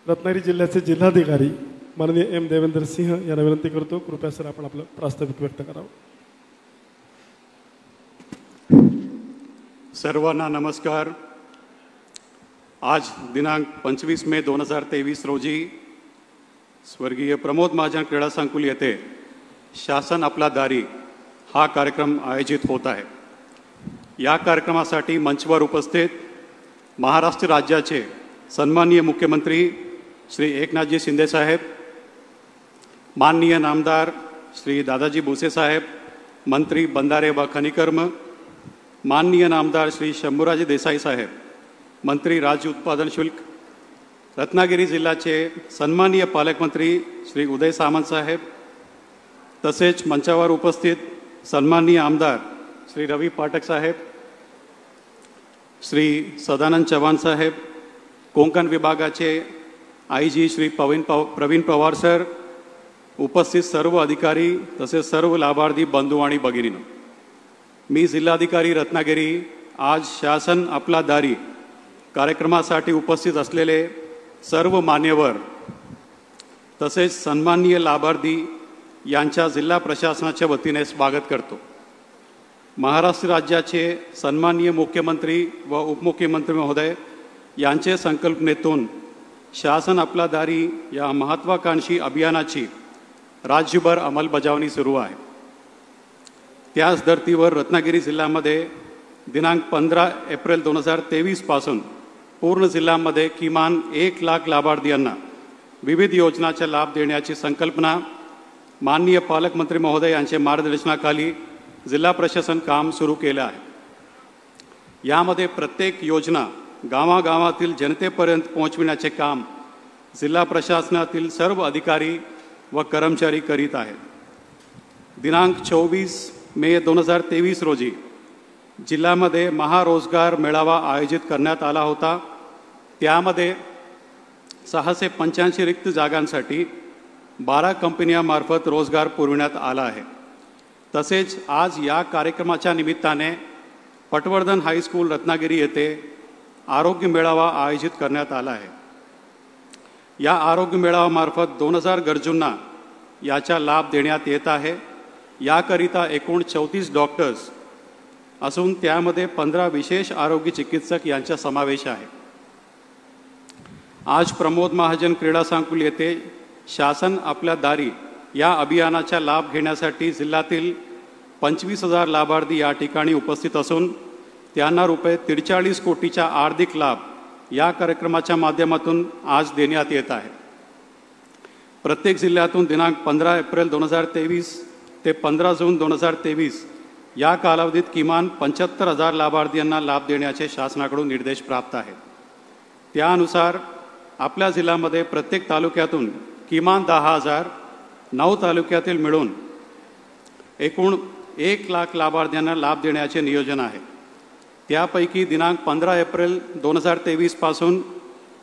रत्नागिरी जिल्ह्याचे जिल्हाधिकारी माननीय एम देवेंद्र सिंह यांना विनंती करतो, कृपया सर आपण आपलं प्रास्ताविक व्यक्त करावं. सर्वांना नमस्कार. आज दिनांक 25 मे 2023 रोजी स्वर्गीय प्रमोद महाजन क्रीडा संकुल येथे शासन आपला दारी हा कार्यक्रम आयोजित होत आहे. या कार्यक्रमासाठी मंचवर उपस्थित महाराष्ट्र राज्याचे सन्माननीय मुख्यमंत्री श्री एकनाथजी शिंदे साहेब, माननीय नामदार श्री दादाजी भुसे साहेब, मंत्री बंधारे व खनिकर्म, माननीय नामदार श्री शंभूराजे देसाई साहेब, मंत्री राज्य उत्पादन शुल्क, रत्नागिरी जिल्ह्याचे सन्माननीय पालकमंत्री श्री उदय सामंत साहेब, तसेच मंचावर उपस्थित सन्माननीय आमदार श्री रवी पाठक साहेब, श्री सदानंद चव्हाण साहेब, कोकण विभागाचे आयजी श्री प्रवीण पवार सर, उपस्थित सर्व अधिकारी तसेच सर्व लाभार्थी बंधू आणि भगिनींनो, मी जिल्हाधिकारी रत्नागिरी आज शासन आपला दारी कार्यक्रमासाठी उपस्थित असलेले सर्व मान्यवर तसेच सन्माननीय लाभार्थी यांच्या जिल्हा प्रशासनाच्या वतीने स्वागत करतो. महाराष्ट्र राज्याचे सन्माननीय मुख्यमंत्री व उपमुख्यमंत्री महोदय यांचे संकल्पनेतून शासन आपला दारी या महत्त्वाकांक्षी अभियानाची राज्यभर अंमलबजावणी सुरू आहे. त्याच धर्तीवर रत्नागिरी जिल्ह्यामध्ये दिनांक 15 एप्रिल 2023 पासून पूर्ण जिल्ह्यामध्ये किमान 1 लाख लाभार्थींना विविध योजनांचा लाभ देण्याची संकल्पना माननीय पालकमंत्री महोदय यांच्या मार्गदर्शनाखाली जिल्हा प्रशासन काम सुरू केलं आहे. यामध्ये प्रत्येक योजना गावागावातील जनतेपर्यंत पोहोचविण्याचे काम जिल्हा प्रशासनातील सर्व अधिकारी व कर्मचारी करीत आहेत. दिनांक 24 मे 2023 रोजी जिल्ह्यामध्ये महारोजगार मेळावा आयोजित करण्यात आला होता. त्यामध्ये 685 रिक्त जागांसाठी 12 कंपन्यांमार्फत रोजगार पुरविण्यात आला आहे. तसेच आज या कार्यक्रमाच्या निमित्ताने पटवर्धन हायस्कूल रत्नागिरी येथे आरोग्य मेळावा आयोजित करण्यात आला आहे. या आरोग्य मेळाव्यामार्फत 2000 गरजूंना याचा लाभ देण्यात येत आहे. याकरिता एकूण 34 डॉक्टर्स असून त्यामध्ये 15 विशेष आरोग्य चिकित्सक यांचा समावेश आहे. आज प्रमोद महाजन क्रीडा संकुल येथे शासन आपल्या दारी या अभियानाचा लाभ घेण्यासाठी जिल्ह्यातील 25,000 लाभार्थी या ठिकाणी उपस्थित असून त्यांना ₹43 कोटीचा आर्थिक लाभ या कार्यक्रमाच्या माध्यमातून आज देण्यात येत आहे. प्रत्येक जिल्ह्यातून दिनांक 15 एप्रिल 2023 ते 15 जून 2023 या कालावधीत किमान 75,000 लाभार्थींना लाभ देण्याचे शासनाकडून निर्देश प्राप्त आहेत. त्यानुसार आपल्या जिल्ह्यामध्ये प्रत्येक तालुक्यातून किमान 10,000, 9 तालुक्यातील मिळून एकूण 1 लाख लाभार्थ्यांना लाभ देण्याचे नियोजन आहे. त्यापैकी दिनांक 15 एप्रिल 2023 पासून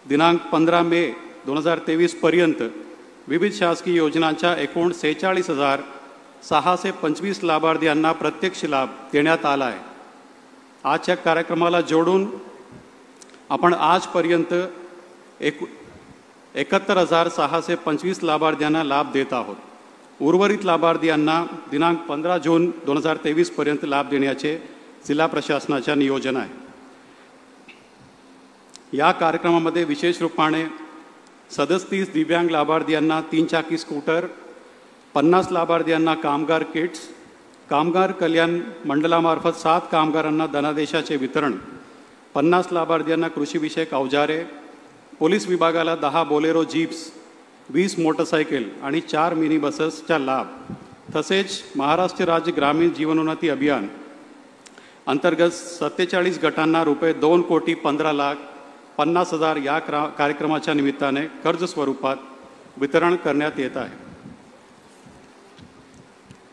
दिनांक 15 मे 2023 पर्यंत विविध शासकीय योजनांच्या एकूण 46,625 लाभार्थ्यांना प्रत्यक्ष लाभ देण्यात आला आहे. आजच्या कार्यक्रमाला जोडून आपण आजपर्यंत 71,625 लाभार्थ्यांना लाभ देत आहोत. उर्वरित लाभार्थ्यांना दिनांक 15 जून 2023 पर्यंत लाभ देण्याचे जिल्हा प्रशासनाचे नियोजन आहे. या कार्यक्रमामध्ये विशेष रूपाने 37 दिव्यांग लाभार्थ्यांना 3 चाकी स्कूटर, 50 लाभार्थ्यांना कामगार किट्स, कामगार कल्याण मंडळामार्फत 7 कामगारांना धनादेशाचे वितरण, 50 लाभार्थ्यांना कृषीविषयक अवजारे, पोलीस विभागाला 10 बोलेरो जीप्स, 20 मोटरसायकल आणि 4 मिनी बसेसचा लाभ, तसेच महाराष्ट्र राज्य ग्रामीण जीवनोन्नती अभियान अंतर्गत 47 गटांना ₹2,15,50,000 या कार्यक्रमाच्या निमित्ताने कर्ज स्वरूपात वितरण करण्यात येत आहे.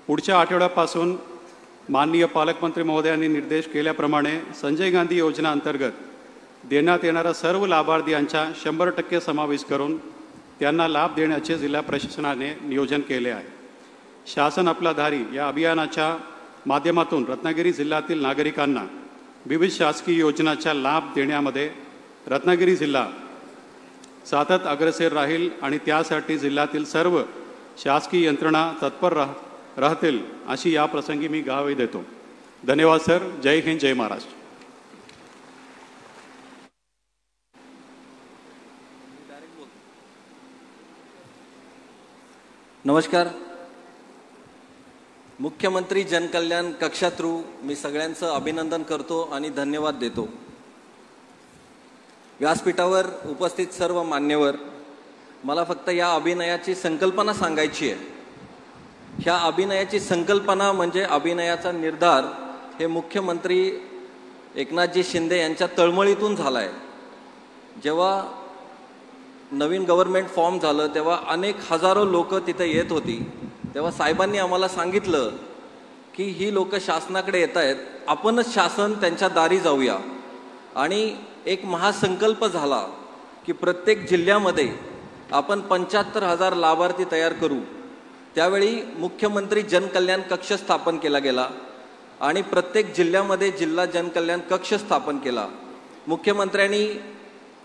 पुढच्या आठवड्यापासून माननीय पालकमंत्री महोदयांनी निर्देश केल्याप्रमाणे संजय गांधी योजना अंतर्गत देण्यात येणाऱ्या सर्व लाभार्थ्यांचा 100% समावेश करून त्यांना लाभ देण्याचे जिल्हा प्रशासनाने नियोजन केले आहे. शासन आपला दारी या अभियानाच्या माध्यमातून रत्नागिरी जिल्ह्यातील नागरिकांना विविध शासकीय योजनांचा लाभ देण्यामध्ये रत्नागिरी जिल्हा सतत अग्रेसर राहील आणि त्यासाठी जिल्ह्यातील सर्व शासकीय यंत्रणा तत्पर राहतील अशी या प्रसंगी मी ग्वाही देतो. धन्यवाद सर. जय हिंद, जय महाराष्ट्र. नमस्कार. मुख्यमंत्री जनकल्याण कक्षा मी सगळ्यांचं अभिनंदन करतो आणि धन्यवाद देतो. व्यासपीठावर उपस्थित सर्व मान्यवर, मला फक्त या अभिनयाची संकल्पना सांगायची आहे. ह्या अभिनयाची संकल्पना म्हणजे अभिनयाचा निर्धार हे मुख्यमंत्री एकनाथजी शिंदे यांच्या तळमळीतून झाला आहे. जेव्हा नवीन गव्हर्नमेंट फॉर्म झालं तेव्हा अनेक हजारो लोक तिथे येत होती. तेव्हा साहेबांनी आम्हाला सांगितलं की ही लोक शासनाकडे येत आहेत, आपणच शासन त्यांच्या दारी जाऊया. आणि एक महासंकल्प झाला की प्रत्येक जिल्ह्यामध्ये आपण 75,000 लाभार्थी तयार करू. त्यावेळी मुख्यमंत्री जनकल्याण कक्ष स्थापन केला गेला आणि प्रत्येक जिल्ह्यामध्ये जिल्हा जनकल्याण कक्ष स्थापन केला. मुख्यमंत्र्यांनी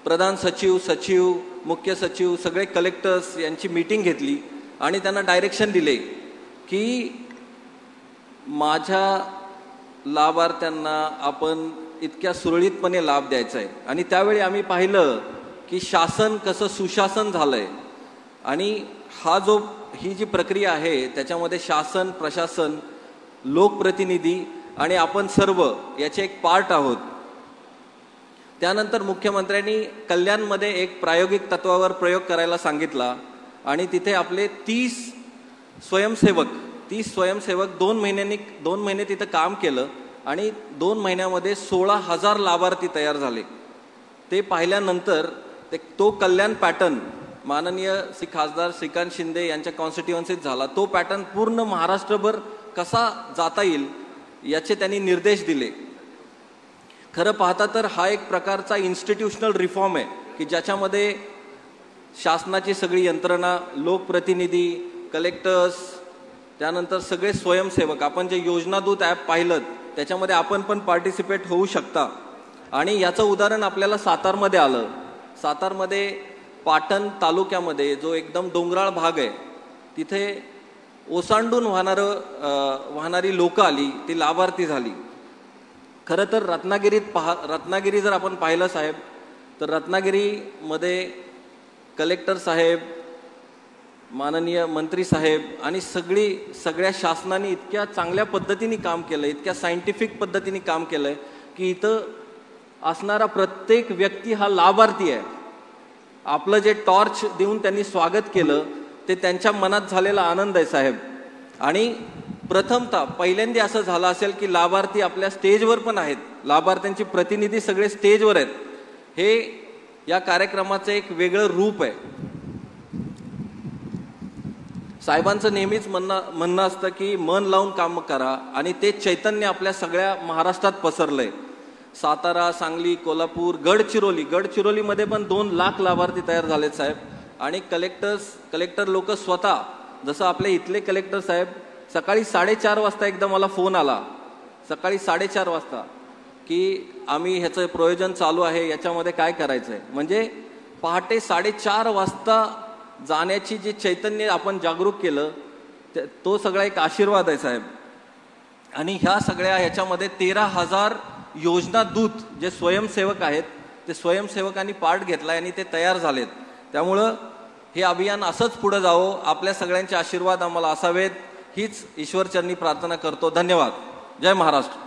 प्रधान सचिव, सचिव, मुख्य सचिव, सगळे कलेक्टर्स यांची मीटिंग घेतली आणि त्यांना डायरेक्शन दिले की माझ्या लाभार्थ्यांना आपण इतक्या सुरळीतपणे लाभ द्यायचा आहे. आणि त्यावेळी आम्ही पाहिलं की शासन कसं सुशासन झालंय. आणि ही जी प्रक्रिया आहे त्याच्यामध्ये शासन, प्रशासन, लोकप्रतिनिधी आणि आपण सर्व याचे एक पार्ट आहोत. त्यानंतर मुख्यमंत्र्यांनी कल्याणमध्ये एक प्रायोगिक तत्वावर प्रयोग करायला सांगितला आणि तिथे आपले 30 स्वयंसेवक 2 महिने तिथं काम केलं आणि 2 महिन्यामध्ये 16,000 लाभार्थी तयार झाले. ते पाहिल्यानंतर तो कल्याण पॅटर्न माननीय श्री खासदार श्रीकांत शिंदे यांच्या कॉन्स्टिट्युएन्सीत झाला. तो पॅटर्न पूर्ण महाराष्ट्रभर कसा जाता येईल याचे त्यांनी निर्देश दिले. खरं पाहता तर हा एक प्रकारचा इन्स्टिट्यूशनल रिफॉर्म आहे की ज्याच्यामध्ये शासनाची सगळी यंत्रणा, लोकप्रतिनिधी, कलेक्टर्स, त्यानंतर सगळे स्वयंसेवक, आपण जे योजनादूत ॲप पाहिलं त्याच्यामध्ये आपण पण पार्टिसिपेट होऊ शकता. आणि याचं उदाहरण आपल्याला सातारमध्ये आलं. सातारमध्ये पाटण तालुक्यामध्ये जो एकदम डोंगराळ भाग आहे तिथे ओसांडून वाहणारी लोक आली, ती लाभार्थी झाली. खरं तर रत्नागिरी जर आपण पाहिलं साहेब तर रत्नागिरीमध्ये कलेक्टर साहेब, माननीय मंत्री साहेब आणि सगळ्या शासनाने इतक्या चांगल्या पद्धतीने काम केलं, इतक्या सायंटिफिक पद्धतीने काम केलंय की इथं असणारा प्रत्येक व्यक्ती हा लाभार्थी आहे. आपलं जे टॉर्च देऊन त्यांनी स्वागत केलं ते त्यांच्या मनात झालेला आनंद आहे साहेब. आणि प्रथमतः पहिल्यांदा असं झालं असेल की लाभार्थी आपल्या स्टेजवर पण आहेत, लाभार्थ्यांचे प्रतिनिधी सगळे स्टेजवर आहेत. हे या कार्यक्रमाचं एक वेगळं रूप आहे. साहेबांचं नेहमीच म्हणणं असतं की मन लावून काम करा आणि ते चैतन्य आपल्या सगळ्या महाराष्ट्रात पसरलंय. सातारा, सांगली, कोल्हापूर, गडचिरोलीमध्ये पण 2 लाख लाभार्थी तयार झालेत साहेब. आणि कलेक्टर लोक स्वतः, जसं आपले इथले कलेक्टर साहेब सकाळी 4:30 वाजता एकदा मला फोन आला, सकाळी 4:30 वाजता, की आम्ही ह्याचं प्रयोजन चालू आहे, याच्यामध्ये काय करायचं आहे. म्हणजे पहाटे 4:30 वाजता जाण्याची जे चैतन्य आपण जागरूक केलं तो सगळा एक आशीर्वाद आहे साहेब. आणि ह्याच्यामध्ये 13,000 योजना दूत जे स्वयंसेवक आहेत ते स्वयंसेवकांनी पार्ट घेतलाय आणि ते तयार झालेत. त्यामुळं हे अभियान असंच पुढे जावं, आपल्या सगळ्यांचे आशीर्वाद आम्हाला असावेत, हीच ईश्वरचरणी प्रार्थना करतो. धन्यवाद. जय महाराष्ट्र.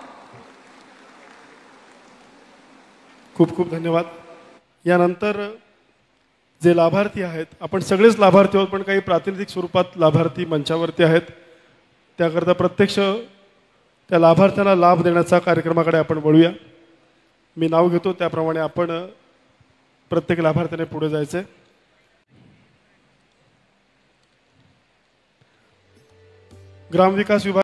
खूप खूप धन्यवाद. यानंतर जे लाभार्थी आहेत, आपण सगळेच लाभार्थी आहोत पण काही प्रातिनिधिक स्वरूपात लाभार्थी मंचावरती आहेत. त्याकरता प्रत्यक्ष त्या लाभार्थ्यांना लाभ देण्याचा कार्यक्रमाकडे आपण वळूया. मी नाव घेतो त्याप्रमाणे आपण प्रत्येक लाभार्थ्याने पुढे जायचे. ग्रामविकास विभाग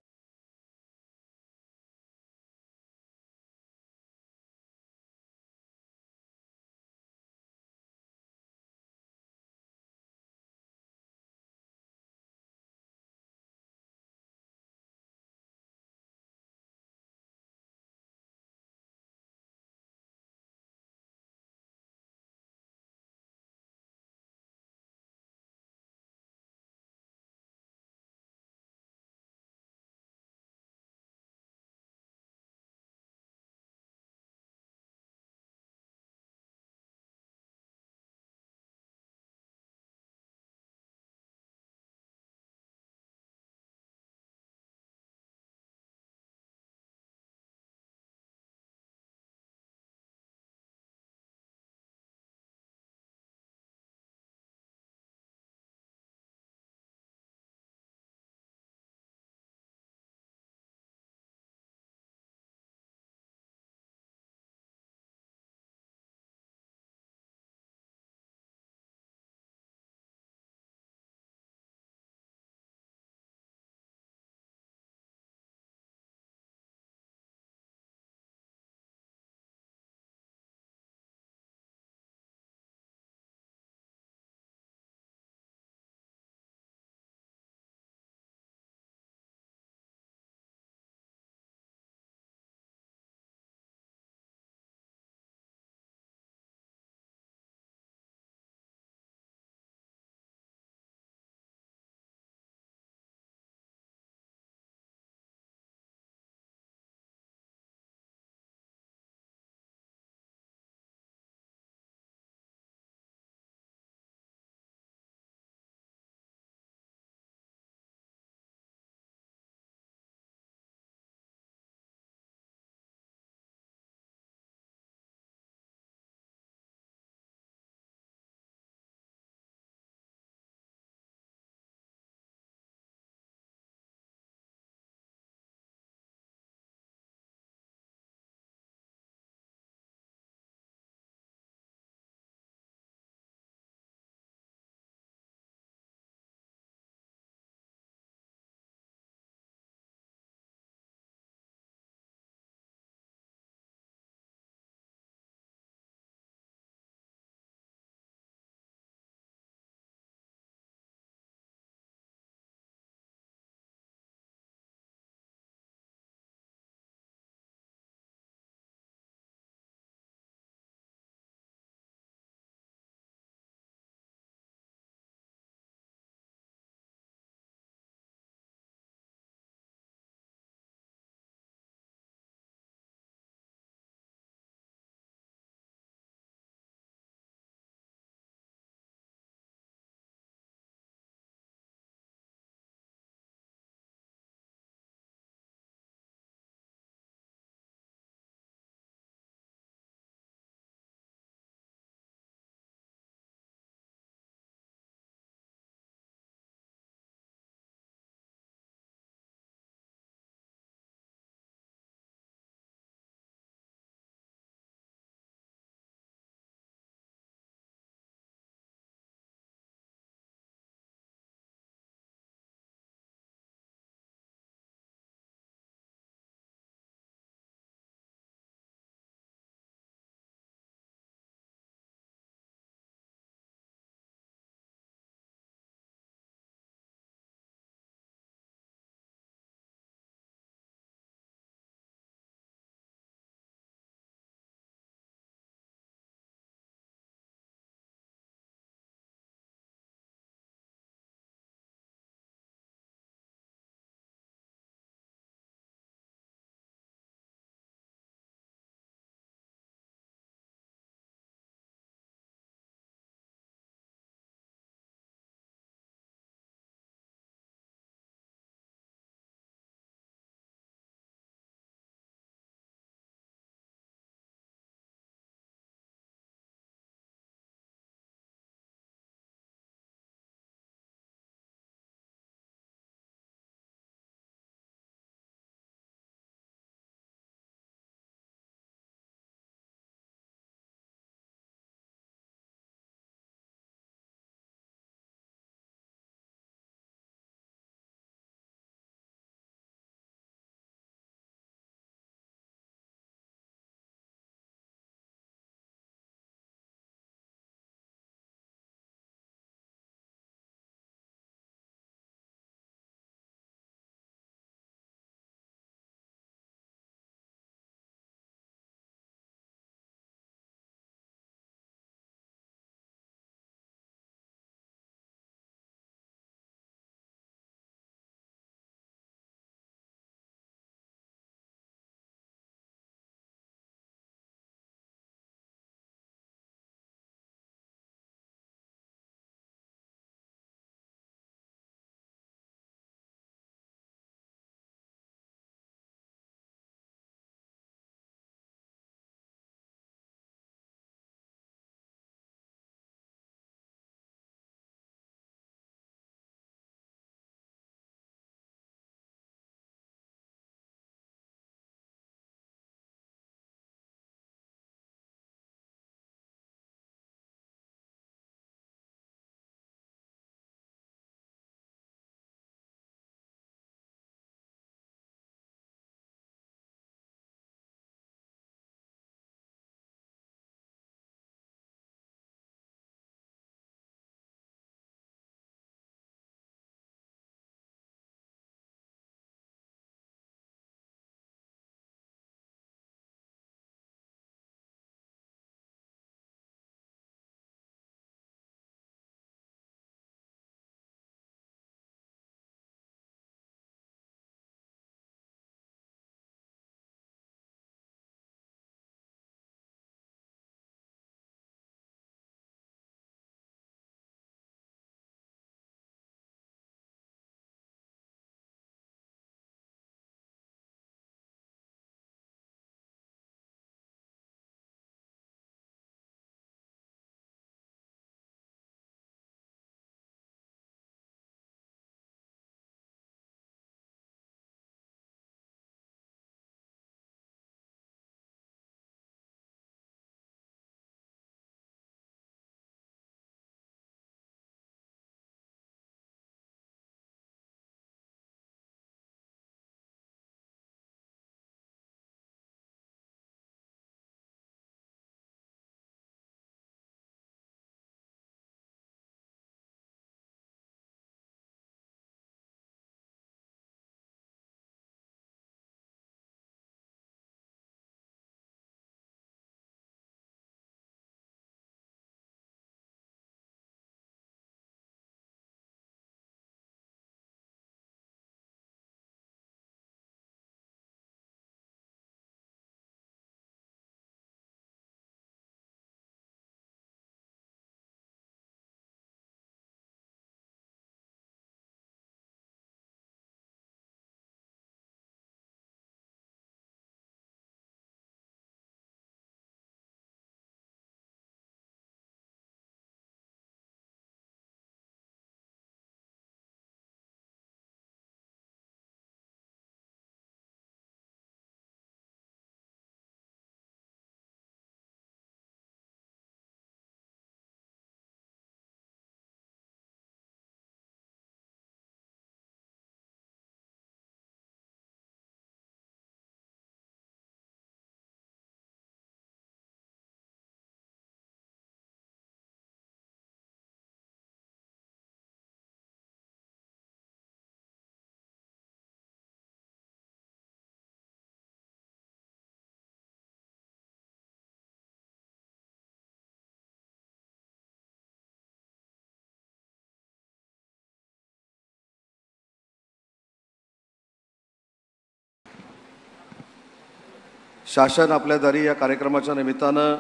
शासन आपल्या दारी या कार्यक्रमाच्या निमित्तानं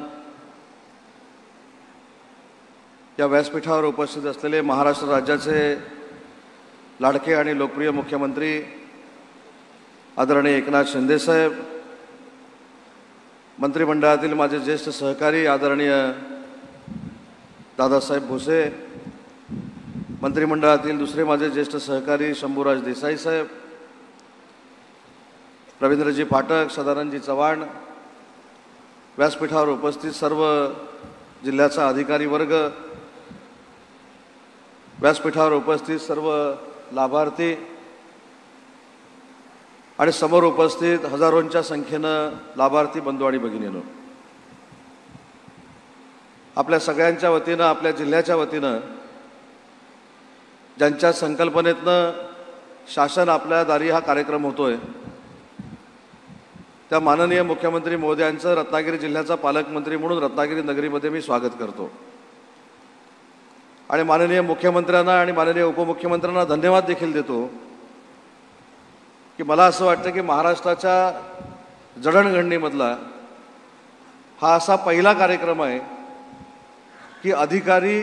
या व्यासपीठावर उपस्थित असलेले महाराष्ट्र राज्याचे लाडके आणि लोकप्रिय मुख्यमंत्री आदरणीय एकनाथ शिंदे साहेब, मंत्रिमंडळातील माझे ज्येष्ठ सहकारी आदरणीय दादासाहेब भुसे, मंत्रिमंडळातील दुसरे माझे ज्येष्ठ सहकारी शंभूराज देसाई साहेब, रवींद्रजी पाठक, सदानंदजी चव्हाण, व्यासपीठावर उपस्थित सर्व जिल्ह्याचा अधिकारी वर्ग, व्यासपीठावर उपस्थित सर्व लाभार्थी आणि समोर उपस्थित हजारोंच्या संख्येनं लाभार्थी बंधू आणि भगिनींनो, आपल्या सगळ्यांच्या वतीनं, आपल्या जिल्ह्याच्या वतीनं ज्यांच्या संकल्पनेतनं शासन आपल्या दारी हा कार्यक्रम होतोय, त्या माननीय मुख्यमंत्री महोदयांचं रत्नागिरी जिल्ह्याचा पालकमंत्री म्हणून रत्नागिरी नगरीमध्ये मी स्वागत करतो आणि माननीय मुख्यमंत्र्यांना आणि माननीय उपमुख्यमंत्र्यांना धन्यवाद देखील देतो की मला असं वाटतं की महाराष्ट्राच्या जडणघडणीमधला हा असा पहिला कार्यक्रम आहे की अधिकारी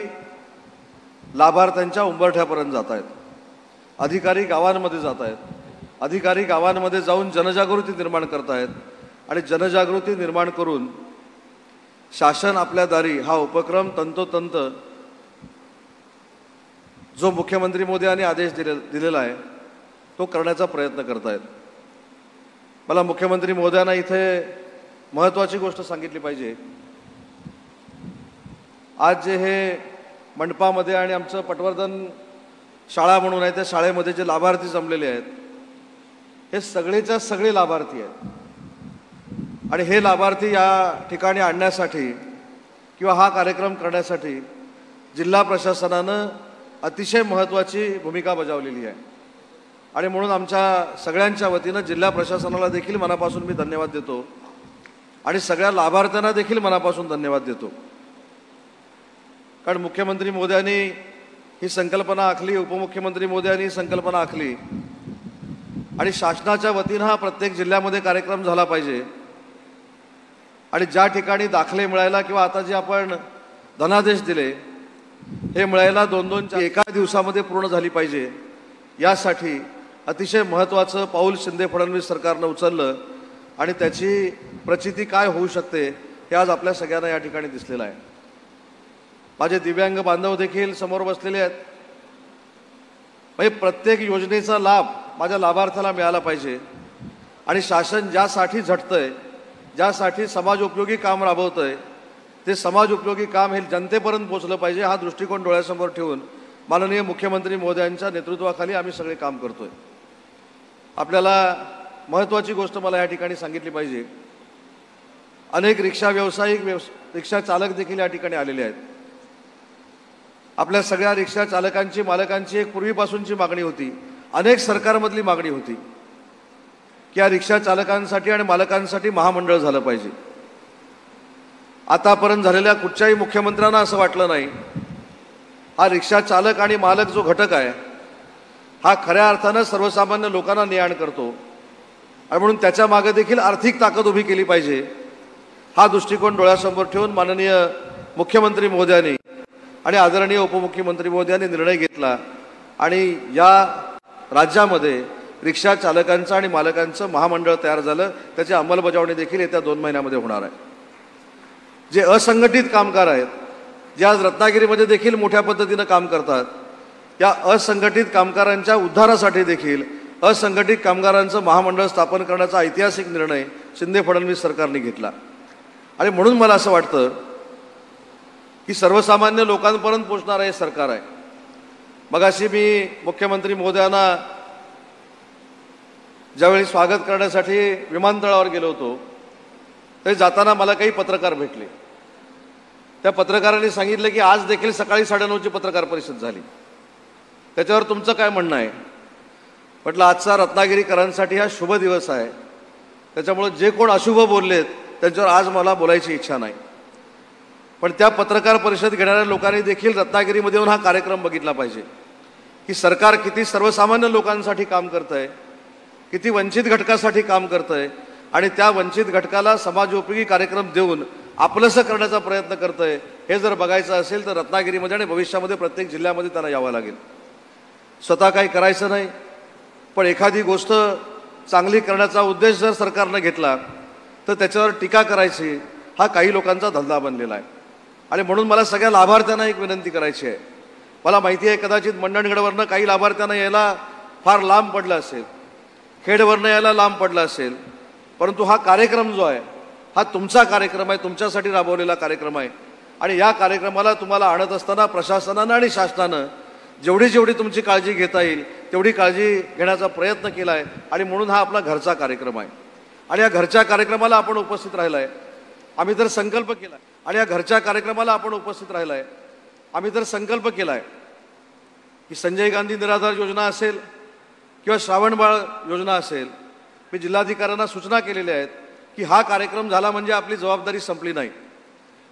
लाभार्थ्यांच्या उंबरठ्यापर्यंत जात आहेत, अधिकारी गावांमध्ये जात आहेत, अधिकारी गावांमध्ये जाऊन जनजागृती निर्माण करत आहेत आणि जनजागृती निर्माण करून शासन आपल्या दारी हा उपक्रम तंतोतंत जो मुख्यमंत्री महोदयांनी आदेश दिलेला आहे तो करण्याचा प्रयत्न करत आहेत. मला मुख्यमंत्री महोदयांना इथे महत्त्वाची गोष्ट सांगितली पाहिजे. आज जे हे मंडपामध्ये आणि आमचं पटवर्धन शाळा म्हणून आहे त्या शाळेमध्ये जे लाभार्थी जमलेले आहेत हे सगळेच्या सगळे लाभार्थी आहेत आणि हे लाभार्थी या ठिकाणी आणण्यासाठी किंवा हा कार्यक्रम करण्यासाठी जिल्हा प्रशासनानं अतिशय महत्त्वाची भूमिका बजावलेली आहे आणि म्हणून आमच्या सगळ्यांच्या वतीनं जिल्हा प्रशासनाला देखील मनापासून मी धन्यवाद देतो आणि सगळ्या लाभार्थ्यांना देखील मनापासून धन्यवाद देतो. कारण मुख्यमंत्री महोदयांनी ही संकल्पना आखली, उपमुख्यमंत्री महोदयांनी ही संकल्पना आखली आणि शासनाच्या वतीनं हा प्रत्येक जिल्ह्यामध्ये कार्यक्रम झाला पाहिजे आणि ज्या ठिकाणी दाखले मिळायला किंवा आता जे आपण धनादेश दिले हे मिळायला 2-2 एका दिवसामध्ये पूर्ण झाली पाहिजे, यासाठी अतिशय महत्त्वाचं पाऊल शिंदे फडणवीस सरकारनं उचललं आणि त्याची प्रचिती काय होऊ शकते हे आज आपल्या सगळ्यांना या ठिकाणी दिसलेलं आहे. माझे दिव्यांग बांधव देखील समोर बसलेले आहेत. म्हणजे प्रत्येक योजनेचा लाभ माझ्या लाभार्थ्याला मिळाला पाहिजे आणि शासन ज्यासाठी झटतंय, ज्यासाठी समाज उपयोगी काम राबवतंय ते समाज उपयोगी काम हे जनतेपर्यंत पोहोचलं पाहिजे हा दृष्टिकोन डोळ्यासमोर ठेवून माननीय मुख्यमंत्री महोदयांच्या नेतृत्वाखाली आम्ही सगळे काम करतोय. आपल्याला महत्त्वाची गोष्ट मला या ठिकाणी सांगितली पाहिजे. अनेक रिक्षा व्यावसायिक रिक्षा चालक देखील या ठिकाणी आलेले आहेत. आपल्या सगळ्या रिक्षा चालकांची, मालकांची एक पूर्वीपासूनची मागणी होती, अनेक सरकारमधली मागणी होती की या रिक्षा चालकांसाठी आणि मालकांसाठी महामंडळ झालं पाहिजे. आतापर्यंत झालेल्या कुठच्याही मुख्यमंत्र्यांना असं वाटलं नाही हा रिक्षा चालक आणि मालक जो घटक आहे हा खऱ्या अर्थानं सर्वसामान्य लोकांना ने आण करतो आणि म्हणून त्याच्या मागे देखील आर्थिक ताकद उभी केली पाहिजे हा दृष्टिकोन डोळ्यासमोर ठेवून माननीय मुख्यमंत्री महोदयांनी आणि आदरणीय उपमुख्यमंत्री महोदयांनी निर्णय घेतला आणि या राज्यामध्ये रिक्षा चालकांचं आणि मालकांचं महामंडळ तयार झालं. त्याची अंमलबजावणी देखील येत्या 2 महिन्यामध्ये होणार आहे. जे असंघटित कामगार आहेत, जे आज रत्नागिरीमध्ये देखील मोठ्या पद्धतीनं काम करतात, या असंघटित कामगारांच्या उद्धारासाठी देखील असंघटित कामगारांचं महामंडळ स्थापन करण्याचा ऐतिहासिक निर्णय शिंदे फडणवीस सरकारने घेतला आणि म्हणून मला असं वाटतं की सर्वसामान्य लोकांपर्यंत पोहोचणारं हे सरकार आहे. मगाशी मी मुख्यमंत्री महोदयांना ज्यावेळी स्वागत करण्यासाठी विमानतळावर गेलो होतो तरी जाताना मला काही पत्रकार भेटले. त्या पत्रकारांनी सांगितलं की आज देखील सकाळी 9:30ची पत्रकार परिषद झाली, त्याच्यावर तुमचं काय म्हणणं आहे? म्हटलं आजचा रत्नागिरीकरांसाठी हा शुभ दिवस आहे, त्याच्यामुळे जे कोण अशुभ बोललेत त्यांच्यावर आज मला बोलायची इच्छा नाही. पण त्या पत्रकार परिषद घेणाऱ्या लोकांनी देखील रत्नागिरीमध्ये येऊन हा कार्यक्रम बघितला पाहिजे की सरकार किती सर्वसामान्य लोकांसाठी काम करत आहे, किती वंचित घटकासाठी काम करत आहे आणि त्या वंचित घटकाला समाजोपयोगी कार्यक्रम देऊन आपलंसं करण्याचा प्रयत्न करतोय हे जर बघायचं असेल तर रत्नागिरीमध्ये आणि भविष्यामध्ये प्रत्येक जिल्ह्यामध्ये त्यांना यावं लागेल. स्वतः काही करायचं नाही, पण एखादी गोष्ट चांगली करण्याचा उद्देश जर सरकारनं घेतला तर त्याच्यावर टीका करायची हा काही लोकांचा धंदा बनलेला आहे. आणि म्हणून मला सगळ्या लाभार्थ्यांना एक विनंती करायची आहे. मला माहिती आहे कदाचित मंडणगडवरनं काही लाभार्थ्यांना यायला फार लांब पडलं असेल, खेडवरनं यायला लांब पडलं असेल, परंतु हा कार्यक्रम जो आहे हा तुमचा कार्यक्रम आहे, तुमच्यासाठी राबवलेला कार्यक्रम आहे. आणि या कार्यक्रमाला तुम्हाला आणत असताना प्रशासनानं आणि शासनानं जेवढी तुमची काळजी घेता येईल तेवढी काळजी घेण्याचा प्रयत्न केला आहे. आणि म्हणून हा आपला घरचा कार्यक्रम आहे. आणि या घरच्या कार्यक्रमाला आपण उपस्थित राहिला आहे. आम्ही तर संकल्प केला आहे आणि या घरच्या कार्यक्रमाला आपण उपस्थित राहिला आहे. आम्ही तर संकल्प केला आहे की संजय गांधी निराधार योजना असेल किंवा श्रावणबाळ योजना असेल, मी जिल्हाधिकाऱ्यांना सूचना केलेल्या आहेत की हा कार्यक्रम झाला म्हणजे आपली जबाबदारी संपली नाही,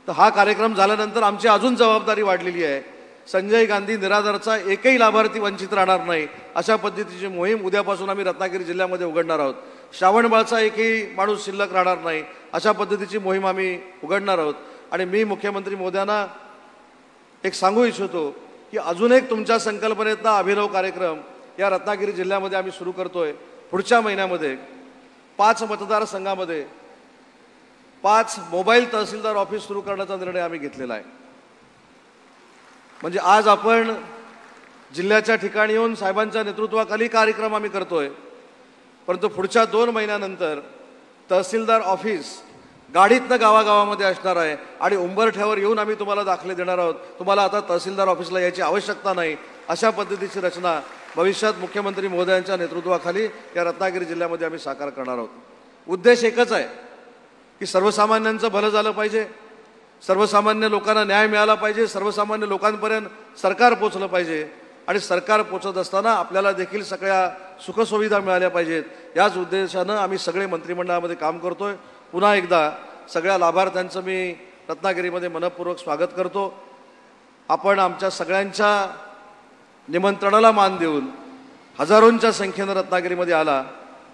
तर हा कार्यक्रम झाल्यानंतर आमची अजून जबाबदारी वाढलेली आहे. संजय गांधी निराधारचा एकही लाभार्थी वंचित राहणार नाही अशा पद्धतीची मोहीम उद्यापासून आम्ही रत्नागिरी जिल्ह्यामध्ये उघडणार आहोत. श्रावणबाळचा एकही माणूस शिल्लक राहणार नाही अशा पद्धतीची मोहीम आम्ही उघडणार आहोत. आणि मी मुख्यमंत्री महोदयांना एक सांगू इच्छितो की अजून एक तुमच्या संकल्पनेतला अभिनव कार्यक्रम या रत्नागिरी जिल्ह्यामध्ये आम्ही सुरू करतोय. पुढच्या महिन्यामध्ये 5 मतदारसंघामध्ये 5 मोबाईल तहसीलदार ऑफिस सुरू करण्याचा निर्णय आम्ही घेतलेला आहे. म्हणजे आज आपण जिल्ह्याच्या ठिकाणी येऊन साहेबांच्या नेतृत्वाखाली कार्यक्रम आम्ही करतोय, परंतु पुढच्या 2 महिन्यानंतर तहसीलदार ऑफिस गाडीतनं गावागावामध्ये असणार आहे आणि उंबरठ्यावर येऊन आम्ही तुम्हाला दाखले देणार आहोत. तुम्हाला आता तहसीलदार ऑफिसला यायची आवश्यकता नाही अशा पद्धतीची रचना भविष्यात मुख्यमंत्री महोदयांच्या नेतृत्वाखाली या रत्नागिरी जिल्ह्यामध्ये आम्ही साकार करणार आहोत. उद्देश एकच आहे की सर्वसामान्यांचं भलं झालं पाहिजे, सर्वसामान्य लोकांना न्याय मिळाला पाहिजे, सर्वसामान्य लोकांपर्यंत सरकार पोचलं पाहिजे आणि सरकार पोचत असताना आपल्याला देखील सगळ्या सुखसुविधा मिळाल्या पाहिजेत. याच उद्देशानं आम्ही सगळे मंत्रिमंडळामध्ये काम करतोय. पुन्हा एकदा सगळ्या लाभार्थ्यांचं मी रत्नागिरीमध्ये मनपूर्वक स्वागत करतो. आपण आमच्या सगळ्यांच्या निमंत्रणाला मान देऊन हजारोंच्या संख्येनं रत्नागिरीमध्ये आला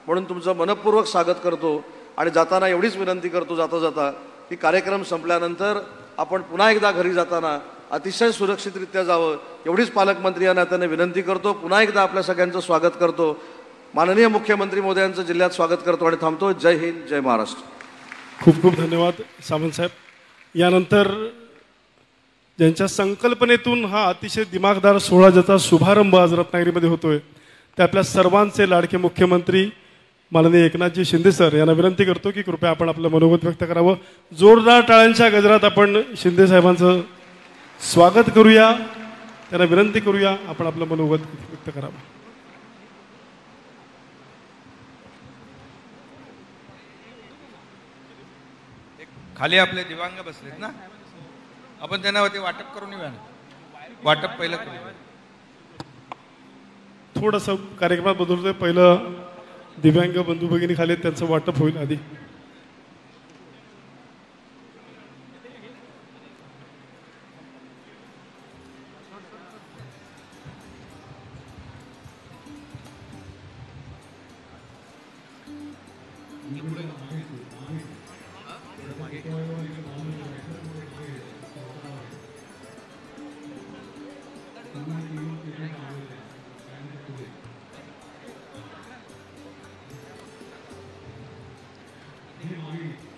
म्हणून तुमचं मनपूर्वक स्वागत करतो. आणि जाताना एवढीच विनंती करतो जाता जाता की कार्यक्रम संपल्यानंतर आपण पुन्हा एकदा घरी जाताना अतिशय सुरक्षितरित्या जावं एवढीच पालकमंत्री या नात्याने विनंती करतो. पुन्हा एकदा आपल्या सगळ्यांचं स्वागत करतो. माननीय मुख्यमंत्री महोदयांचं जिल्ह्यात स्वागत करतो आणि थांबतो. जय हिंद, जय महाराष्ट्र. खूप खूप धन्यवाद सामंत साहेब. यानंतर ज्यांच्या संकल्पनेतून हा अतिशय दिमागदार सोहळा ज्याचा शुभारंभ आज रत्नागिरीमध्ये होतोय ते आपल्या सर्वांचे लाडके मुख्यमंत्री माननीय एकनाथजी शिंदे सर यांना विनंती करतो की कृपया आपण आपलं मनोगत व्यक्त करावं. जोरदार टाळ्यांच्या गजरात आपण शिंदे साहेबांचं स्वागत करूया. त्यांना विनंती करूया आपण आपलं मनोगत व्यक्त करावं. खाली आपले दिव्यांग बसलेत ना, आपण त्यांना ते वाटप करून येऊया. वाटप पहिलं करूया. थोडंसं कार्यक्रमात बदलतोय. पहिलं दिव्यांग बंधू भगिनी खाली त्यांचं वाटप होईल आधी.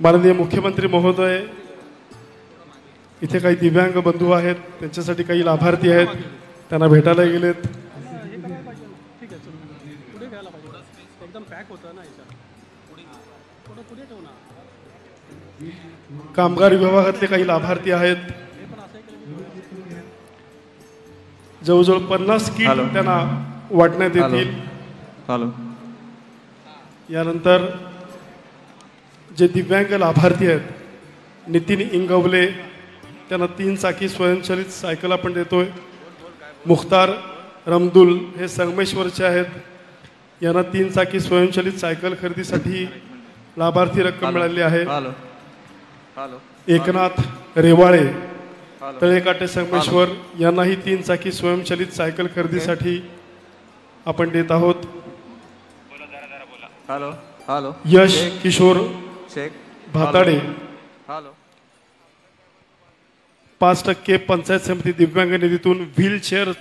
माननीय मुख्यमंत्री महोदय, इथे काही दिव्यांग बंधू आहेत, त्यांच्यासाठी काही लाभार्थी आहेत, त्यांना भेटायला गेलेत. कामगार विभागातले काही लाभार्थी आहेत. जवळजवळ 50 किट त्यांना वाटण्यात येतील. यानंतर जे दिव्यांग लाभार्थी आहेत, नितीन इंगवले त्यांना 3 चाकी स्वयंचलित सायकल आपण देतोय. मुख्तार रमदुल हे संगमेश्वरचे आहेत, यांना 3 चाकी स्वयंचलित सायकल खरेदीसाठी लाभार्थी रक्कम मिळाली आहे. एकनाथ रेवाळे तळेकाटे संगमेश्वर यांनाही 3 चाकी स्वयंचलित सायकल खरेदीसाठी आपण देत आहोत. हॅलो यश किशोर चेक भाताडे हॅलो 5% पंचायत समिती दिव्यांग निधीतून व्हीलचेअर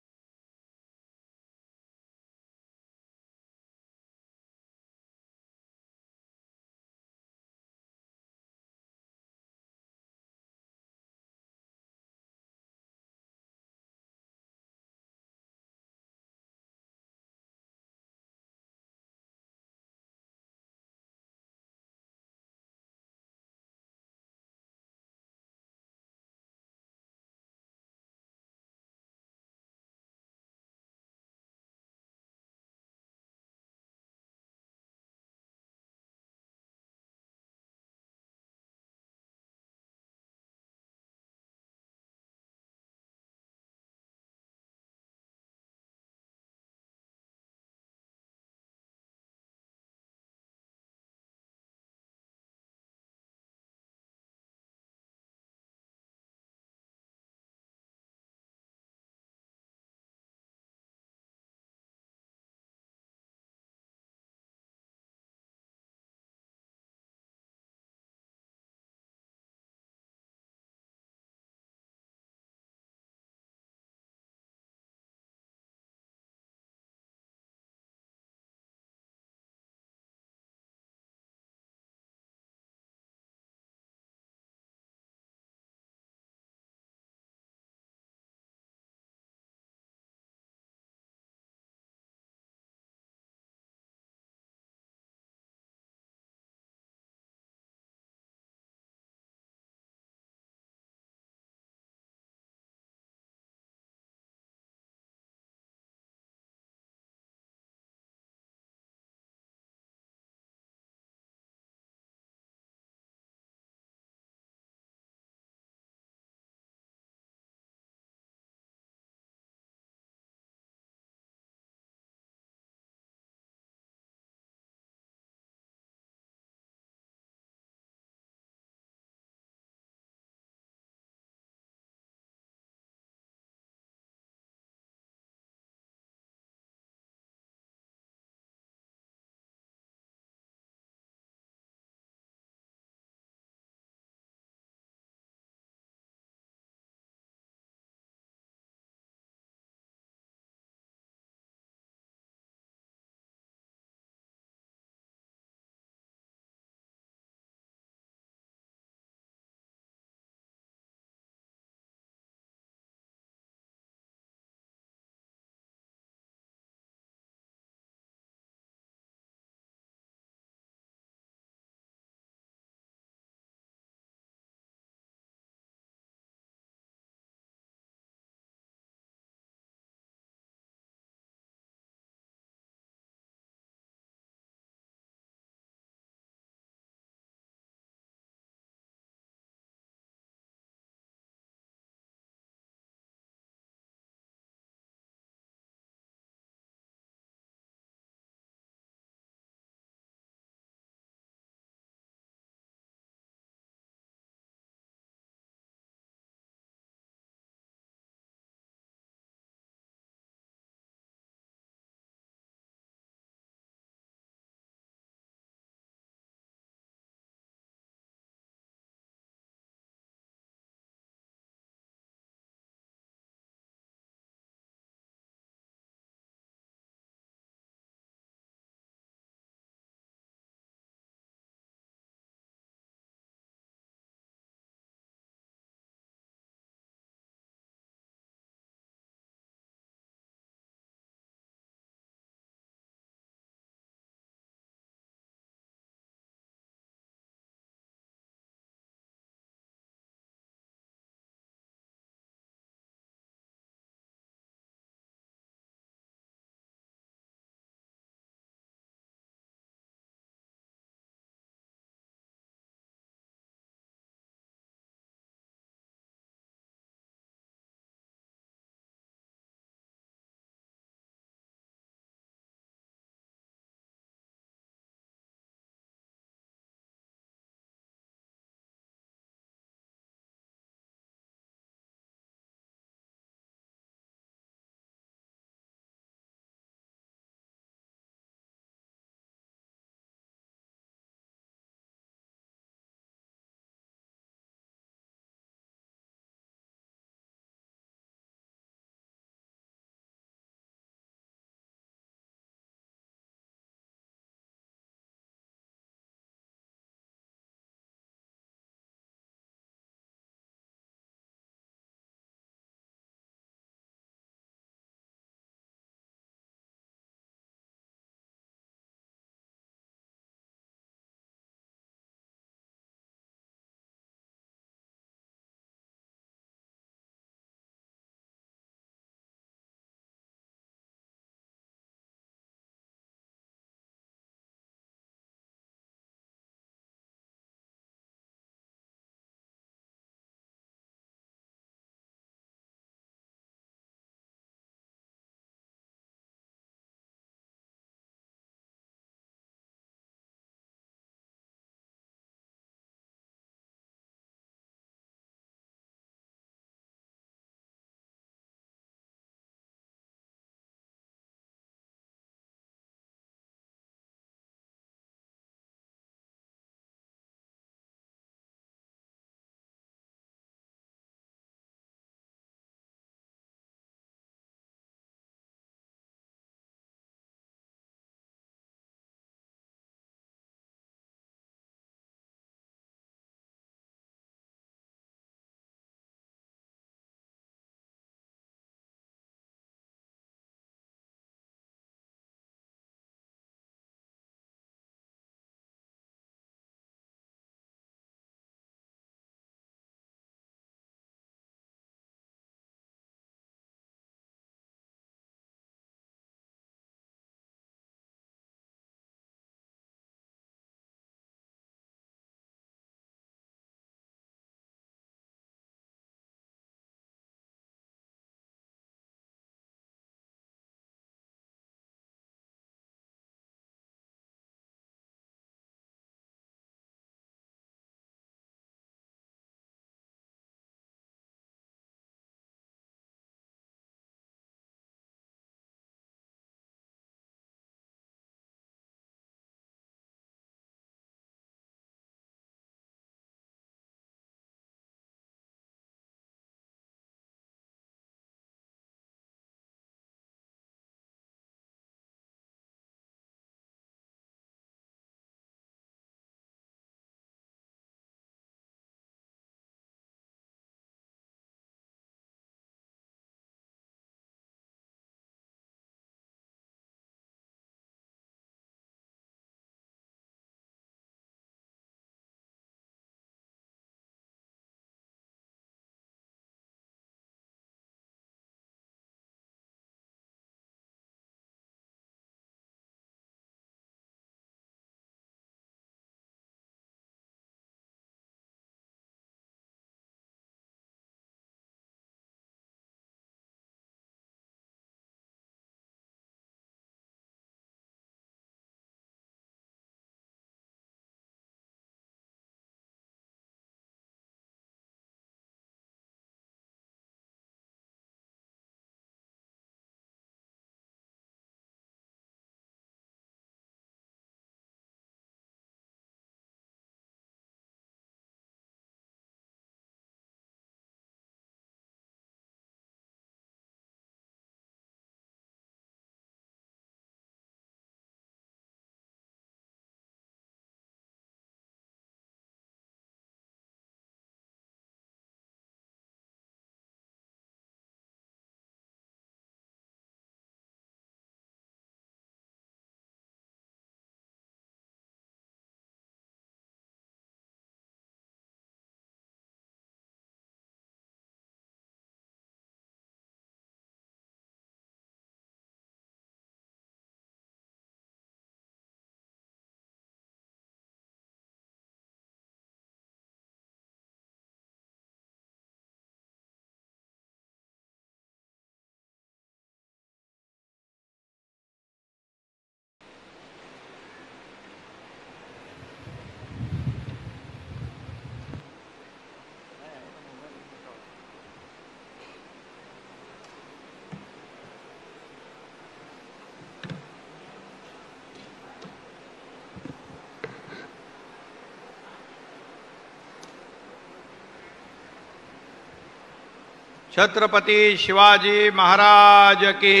छत्रपती शिवाजी महाराज की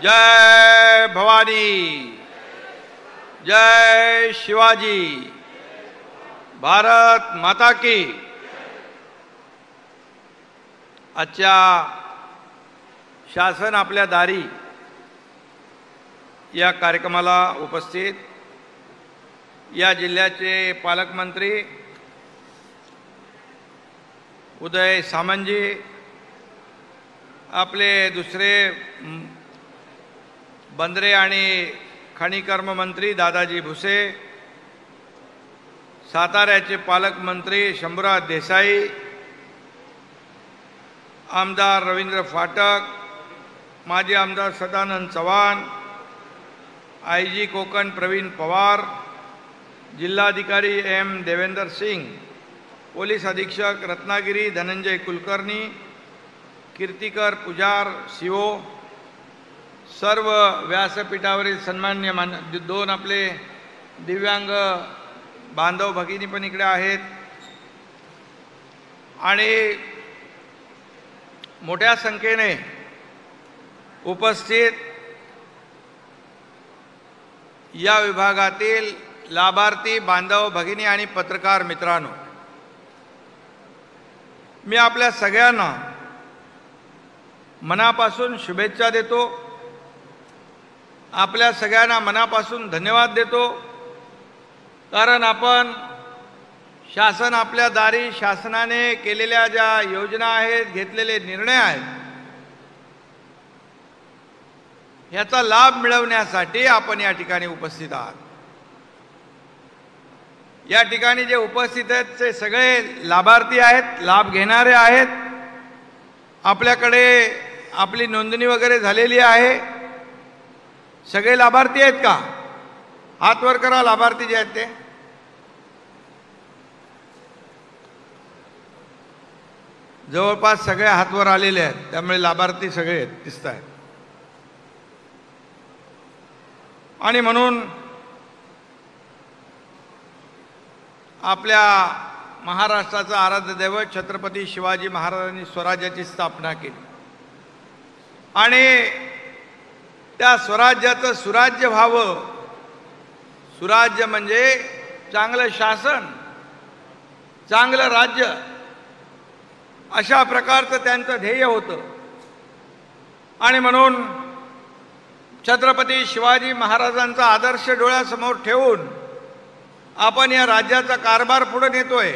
जय भवानी, जय शिवाजी, भारत माता की। आजच्या शासन आपल्या दारी या कार्यक्रमाला उपस्थित या जिल्ह्याचे पालकमंत्री उदय सामंतजी, आपले दुसरे बंदरे आणि खनिकर्म मंत्री दादाजी भुसे, साताऱ्याचे पालकमंत्री शंभूराज देसाई, आमदार रवींद्र फाटक, माजी आमदार सदानंद चव्हाण, IG कोकण प्रवीण पवार, जिल्हाधिकारी M देवेंद्र सिंग, पोलीस अधीक्षक रत्नागिरी धनंजय कुलकर्णी, कीर्तिकर पुजार CO, सर्व व्यासपीठावरील सन्मान्य दोन आपले दिव्यांग बांधव भगिनी पण इकडे आहेत आणि मोठ्या संख्येने उपस्थित या विभागातील लाभार्थी बांधव भगिनी आणि पत्रकार मित्रांनो, मी आपल्या सगळ्यांना मनापासून शुभेच्छा देतो, आपल्या सगळ्यांना मनापासून धन्यवाद देतो। कारण आपण शासन आपल्या दारी, शासनाने केलेल्या ज्या योजना आहेत, घेतलेले निर्णय आहेत, याचा लाभ मिळवण्यासाठी आपण या ठिकाणी उपस्थित आहात। या ठिकाणी जे उपस्थित आहेत ते सगळे लाभार्थी आहेत, लाभ घेणारे आहेत। आपल्याकडे आपली नोंदणी वगैरे झालेली आहे। सगळे लाभार्थी आहेत का? हात वर करा लाभार्थी जे आहेत ते। जवळपास सगळे हात वर आलेले आहेत, त्यामुळे लाभार्थी सगळे दिसत आहेत। आणि म्हणून आपल्या महाराष्ट्राचं आराध्य दैवत छत्रपती शिवाजी महाराजांनी स्वराज्याची स्थापना केली आणि त्या स्वराज्याचं सुराज्य व्हावं। सुराज्य म्हणजे चांगलं शासन, चांगलं राज्य, अशा प्रकारचं त्यांचं ध्येय होतं। आणि म्हणून छत्रपती शिवाजी महाराजांचा आदर्श डोळ्यासमोर ठेवून आपण या राज्याचा कारभार पुढे नेतोय।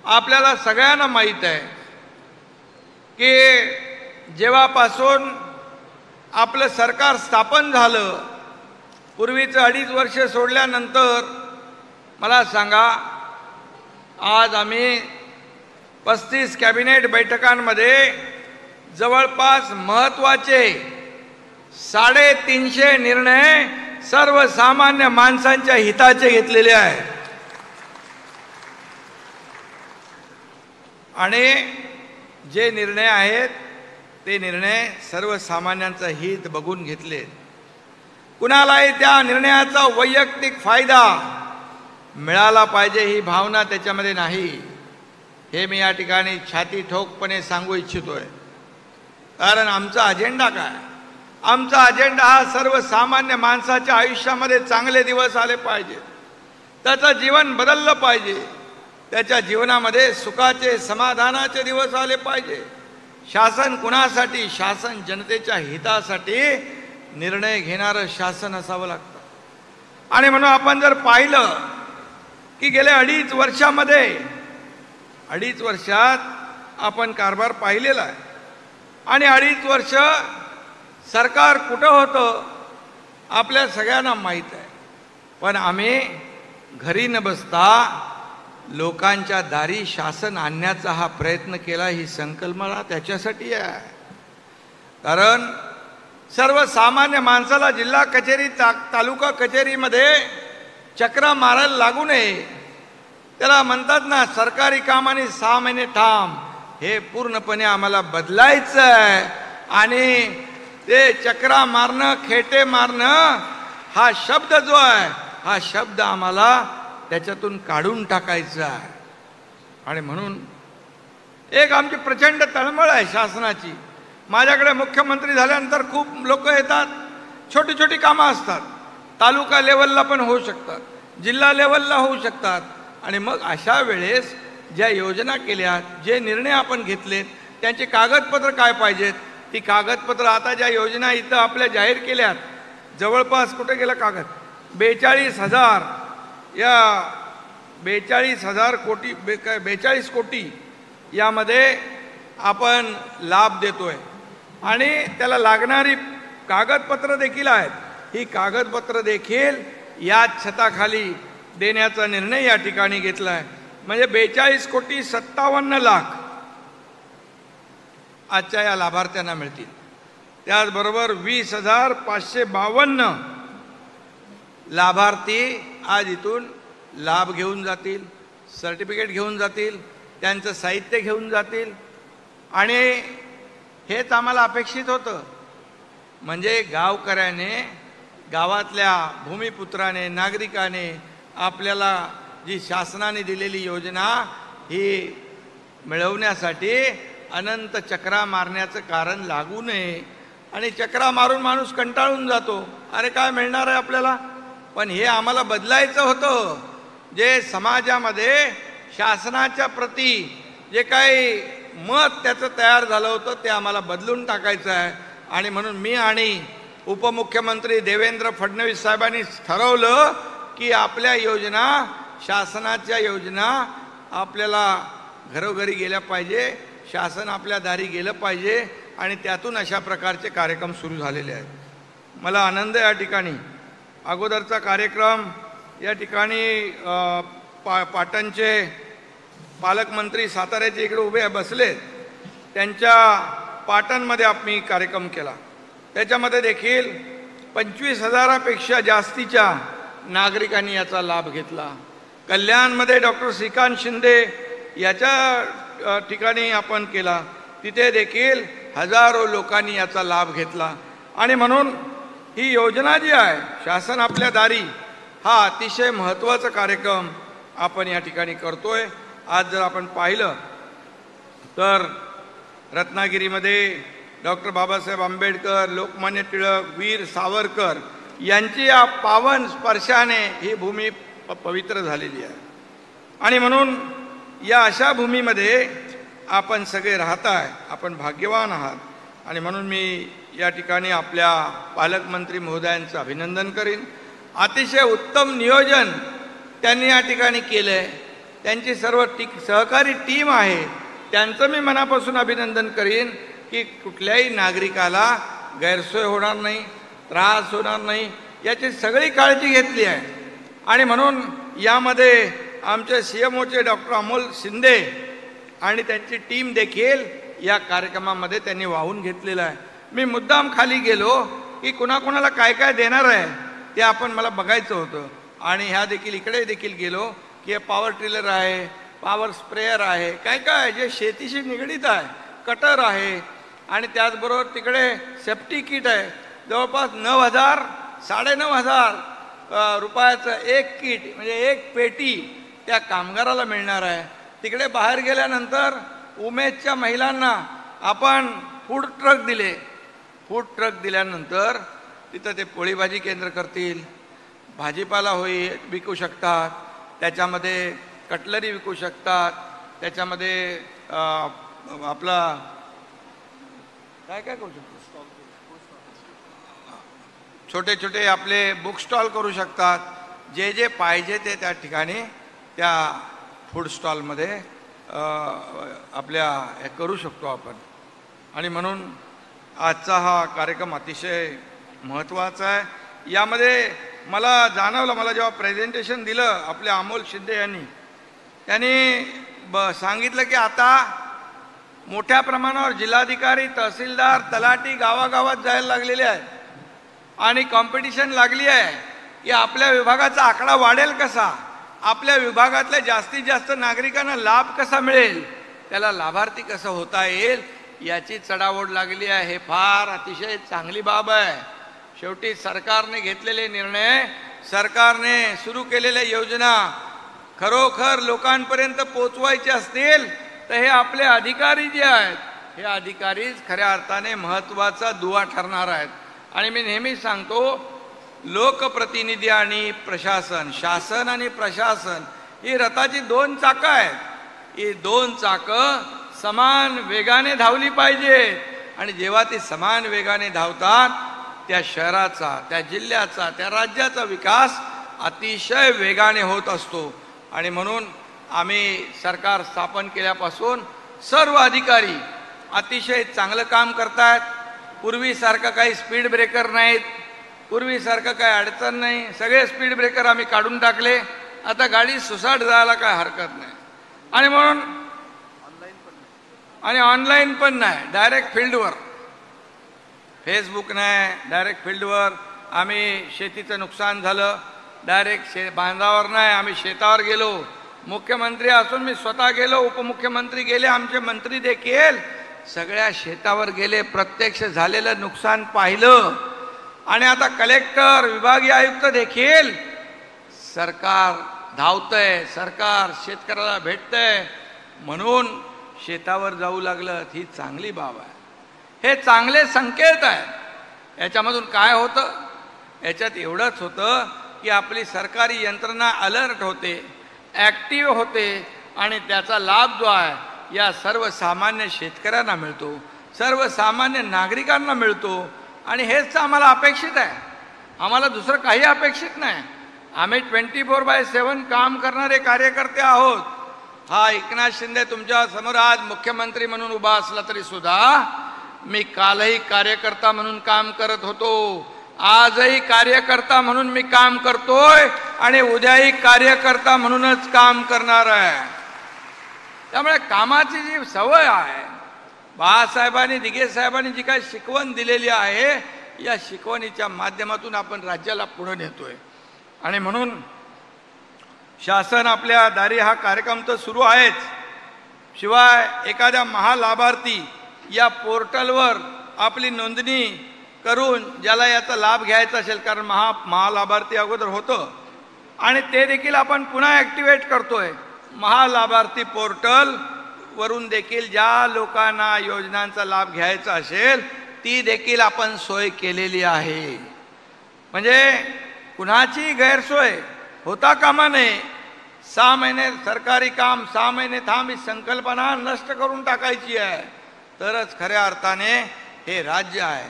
आपल्याला सगळ्यांना माहीत आहे की जेव्हापासून आपलं सरकार स्थापन झालं, पूर्वीचं 2.5 वर्ष सोडल्यानंतर मला सांगा, आज आम्ही 35 कॅबिनेट बैठकांमध्ये जवळपास महत्त्वाचे 350 निर्णय सर्वसामान्य माणसांच्या हिताचे घेतलेले आहेत। आणि जे निर्णय आहेत ते निर्णय सर्वसामान्यांचं हित बघून घेतले। कुणालाही त्या निर्णयाचा वैयक्तिक फायदा मिळाला पाहिजे ही भावना त्याच्यामध्ये नाही, हे मी या ठिकाणी छाती ठोकपणे सांगू इच्छितोय। कारण आमचा अजेंडा काय? आमचा अजेंडा हा सर्वसामान्य माणसाच्या आयुष्यामध्ये चांगले दिवस आले पाहिजे, त्याचं जीवन बदललं पाहिजे, त्याच्या जीवनामध्ये सुखाचे समाधानाचे दिवस आले पाहिजे। शासन कुणासाठी? शासन जनतेच्या हितासाठी निर्णय घेणारं शासन असावं लागतं। आणि म्हणून आपण जर पाहिलं की गेल्या 2.5 वर्षामध्ये 2.5 वर्षात आपण कारभार पाहिलेला आहे आणि 2.5 वर्ष सरकार कुठं होतं आपल्या सगळ्यांना माहीत आहे। पण आम्ही घरी न बसता लोकांच्या दारी शासन आणण्याचा हा प्रयत्न केला, ही संकल्पना त्याच्यासाठी आहे। कारण सर्वसामान्य माणसाला जिल्हा कचेरी तालुका कचेरीमध्ये चक्रा मारायला लागू नये, त्याला म्हणतात ना सरकारी कामाने 6 महिने थांब, हे पूर्णपणे आम्हाला बदलायचं आहे। आणि ते चक्रा मारणं, खेटे मारणं हा शब्द जो आहे, हा शब्द आम्हाला त्याच्यातून काढून टाकायचा आहे। आणि म्हणून एक आमची प्रचंड तळमळ आहे शासनाची. माझ्याकडे मुख्यमंत्री झाल्यानंतर खूप लोक येतात, छोटी छोटी कामं असतात, तालुका लेवलला पण होऊ शकतात, जिल्हा लेवलला होऊ शकतात. आणि मग अशा वेळेस ज्या योजना केल्या, जे निर्णय आपण घेतलेत, त्यांचे कागदपत्र काय पाहिजेत, ती कागदपत्र आता ज्या योजना इथं आपल्या जाहीर केल्यात, जवळपास कुठे गेला कागद, 42,000, या 42,000 कोटी 42 कोटी यामध्ये आपण लाभ देतोय. आणि त्याला लागणारी कागदपत्र देखील आहेत. ही कागदपत्र देखील याच छताखाली देण्याचा निर्णय या ठिकाणी घेतला आहे. म्हणजे 42,57,00,000 आजच्या या लाभार्थ्यांना मिळतील. त्याचबरोबर 20,552 लाभार्थी आज इथून लाभ घेऊन जातील, सर्टिफिकेट घेऊन जातील, त्यांचं साहित्य घेऊन जातील. आणि हेच आम्हाला अपेक्षित होतं. म्हणजे गावकऱ्याने, गावातल्या भूमिपुत्राने, नागरिकाने आपल्याला जी शासनाने दिलेली योजना ही मिळवण्यासाठी अनंत चक्रा मारण्याचं कारण लागू नये. आणि चक्रा मारून माणूस कंटाळून जातो, अरे काय मिळणार आहे आपल्याला. पण हे आम्हाला बदलायचं होतं. जे समाजामध्ये शासनाच्या प्रती जे काही मत त्याचं तयार झालं होतं ते आम्हाला बदलून टाकायचं आहे. आणि म्हणून मी आणि उपमुख्यमंत्री देवेंद्र फडणवीस साहेबांनी ठरवलं की आपल्या योजना, शासनाच्या योजना आपल्याला घरोघरी गेल्या पाहिजे, शासन आपल्या दारी गेलं पाहिजे. आणि त्यातून अशा प्रकारचे कार्यक्रम सुरू झालेले आहेत. मला आनंद या ठिकाणी अगोदरचा कार्यक्रम या ठिकाणी पाटणचे पालकमंत्री साताऱ्याचे इकडे उभे बसले, त्यांच्या पाटणमध्ये आम्ही कार्यक्रम केला. त्याच्यामध्ये देखील 25,000पेक्षा जास्तीच्या नागरिकांनी याचा लाभ घेतला. कल्याणमध्ये डॉक्टर श्रीकांत शिंदे याच्या ठिकाणी आपण केला, तिथे देखील हजारो लोकांनी याचा लाभ घेतला. आणि म्हणून ही योजना जी आहे, शासन आपल्या दारी, हा अतिशय महत्त्वाचा कार्यक्रम आपण या ठिकाणी करतोय. आज जर आपण पाहिलं तर रत्नागिरीमध्ये डॉक्टर बाबासाहेब आंबेडकर, लोकमान्य टिळक, वीर सावरकर यांची या पावन स्पर्शाने ही भूमी पवित्र झालेली आहे. आणि म्हणून या अशा भूमीमध्ये आपण सगळे राहताय, आपण भाग्यवान आहात. आणि म्हणून मी या ठिकाणी आपल्या पालकमंत्री महोदयांचं अभिनंदन करीन. अतिशय उत्तम नियोजन त्यांनी या ठिकाणी केलं आहे. त्यांची सर्व सहकारी टीम आहे, त्यांचं मी मनापासून अभिनंदन करीन की कुठल्याही नागरिकाला गैरसोय होणार नाही, त्रास होणार नाही, याची सगळी काळजी घेतली आहे. आणि म्हणून यामध्ये आमचे CMOचे डॉक्टर अमोल शिंदे आणि त्यांची टीम देखील या कार्यक्रमामध्ये त्यांनी वाहून घेतलेलं आहे. मी मुद्दाम खाली गेलो की कुणाकुणाला काय काय देणार आहे ते आपण मला बघायचं होतं. आणि ह्या देखील इकडे देखील गेलो की पॉवर टिलर आहे, पॉवर स्प्रेयर आहे, काय काय जे शेतीशी निगडीत आहे, कटर आहे. आणि त्याचबरोबर तिकडे सेफ्टी किट आहे, जवळपास 9,000 9,500 रुपयाचं एक किट, म्हणजे एक पेटी त्या कामगाराला मिळणार आहे. तिकडे बाहेर गेल्यानंतर उमेदच्या महिलांना आपण फूड ट्रक दिले. फूड ट्रक दिल्यानंतर तिथं ते पोळी भाजी केंद्र करतील, भाजीपाला विकू शकतात, त्याच्यामध्ये कटलरी विकू शकतात, त्याच्यामध्ये आपला काय काय करू शकतो, छोटे छोटे आपले बुक स्टॉल करू शकतात. जे जे पाहिजे ते त्या ठिकाणी त्या फूड स्टॉलमध्ये आपल्या हे करू शकतो आपण. आणि म्हणून आजचा हा कार्यक्रम अतिशय महत्त्वाचा आहे. यामध्ये मला जाणवलं, मला जेव्हा प्रेझेंटेशन दिलं आपल्या अमोल शिंदे यांनी, त्यांनी सांगितलं की आता मोठ्या प्रमाणावर जिल्हाधिकारी, तहसीलदार, तलाठी गावागावात जायला लागलेले आहेत आणि कॉम्पिटिशन लागली आहे की आपल्या विभागाचा आकडा वाढेल कसा, आपल्या विभागातल्या जास्तीत जास्त नागरिकांना लाभ कसा मिळेल, त्याला लाभार्थी कसं होता येईल याची चढाओढ लागली आहे. हे फार अतिशय चांगली बाब आहे. शेवटी सरकारने घेतलेले निर्णय, सरकारने सुरू केलेल्या योजना खरोखर लोकांपर्यंत पोचवायच्या असतील तर हे आपले अधिकारी जे आहेत हे अधिकारीच खऱ्या अर्थाने महत्त्वाचा दुवा ठरणार आहेत. आणि मी नेहमी सांगतो, लोकप्रतिनिधी आणि प्रशासन, शासन आणि प्रशासन ही रथाची दोन चाकं आहेत. ही दोन चाकं समान वेगाने धावली पाहिजेत आणि जेव्हा ती समान वेगाने धावतात त्या शहराचा, त्या जिल्ह्याचा, त्या राज्याचा विकास अतिशय वेगाने होत असतो. आणि म्हणून आम्ही सरकार स्थापन केल्यापासून सर्व अधिकारी अतिशय चांगलं काम करतात. पूर्वीसारखं काही स्पीड ब्रेकर नाहीत, पूर्वीसारखं काही अडचण नाही, सगळे स्पीड ब्रेकर आम्ही काढून टाकले. आता गाडी सुसाट जायला काय हरकत नाही. आणि म्हणून आणि ऑनलाईन पण नाही, डायरेक्ट फील्डवर, फेसबुक नाही, डायरेक्ट फील्डवर. आम्ही शेतीचं नुकसान झालं, डायरेक्ट बांधावर नाही, आम्ही शेतावर गेलो. मुख्यमंत्री असून मी स्वतः गेलो, उपमुख्यमंत्री गेले, आमचे मंत्री देखील सगळ्या शेतावर गेले, प्रत्यक्ष झालेलं नुकसान पाहिलं. आणि आता कलेक्टर, विभागीय आयुक्त देखील सरकार धावतंय, सरकार शेतकऱ्याला भेटतंय म्हणून शेतावर जाऊ लागलं. ही चांगली बाब आहे, हे चांगले संकेत आहेत. याच्यामधून काय होतं? याच्यात एवढंच होतं की आपली सरकारी यंत्रणा अलर्ट होते, ॲक्टिव्ह होते आणि त्याचा लाभ जो आहे या सर्वसामान्य शेतकऱ्यांना मिळतो, सर्वसामान्य नागरिकांना मिळतो. आणि हेच आम्हाला अपेक्षित आहे, आम्हाला दुसरं काही अपेक्षित नाही. आम्ही 24/7 काम करणारे कार्यकर्ते आहोत. हा एकनाथ शिंदे तुमच्या समोर आज मुख्यमंत्री म्हणून उभा असला तरी सुद्धा मी कालही कार्यकर्ता म्हणून काम करत होतो, आजही कार्यकर्ता म्हणून मी काम करतोय आणि उद्याही कार्यकर्ता म्हणूनच काम करणार आहे. त्यामुळे कामाची जी सवय आहे, बाळासाहेबांनी, दिघे साहेबांनी जी काही शिकवण दिलेली आहे, या शिकवणीच्या माध्यमातून आपण राज्याला पुढे नेतोय. आणि म्हणून शासन आपल्या दारी हा कार्यक्रम तर सुरू आहेच, शिवाय एखाद्या महालाभार्थी या पोर्टलवर आपली नोंदणी करून ज्याला याचा लाभ घ्यायचा असेल, कारण महालाभार्थी अगोदर होतं आणि ते देखील आपण पुन्हा ॲक्टिवेट करतोय. महालाभार्थी पोर्टल वरून देखील ज्या लोकांना योजनांचा लाभ घ्यायचा असेल ती देखील आपण सोय केलेली आहे. म्हणजे कुणाची गैरसोय होता कामा नये. 6 महिने सरकारी काम, 6 महिने थांब, ही संकल्पना नष्ट करून टाकायची आहे. तरच खऱ्या अर्थाने हे राज्य आहे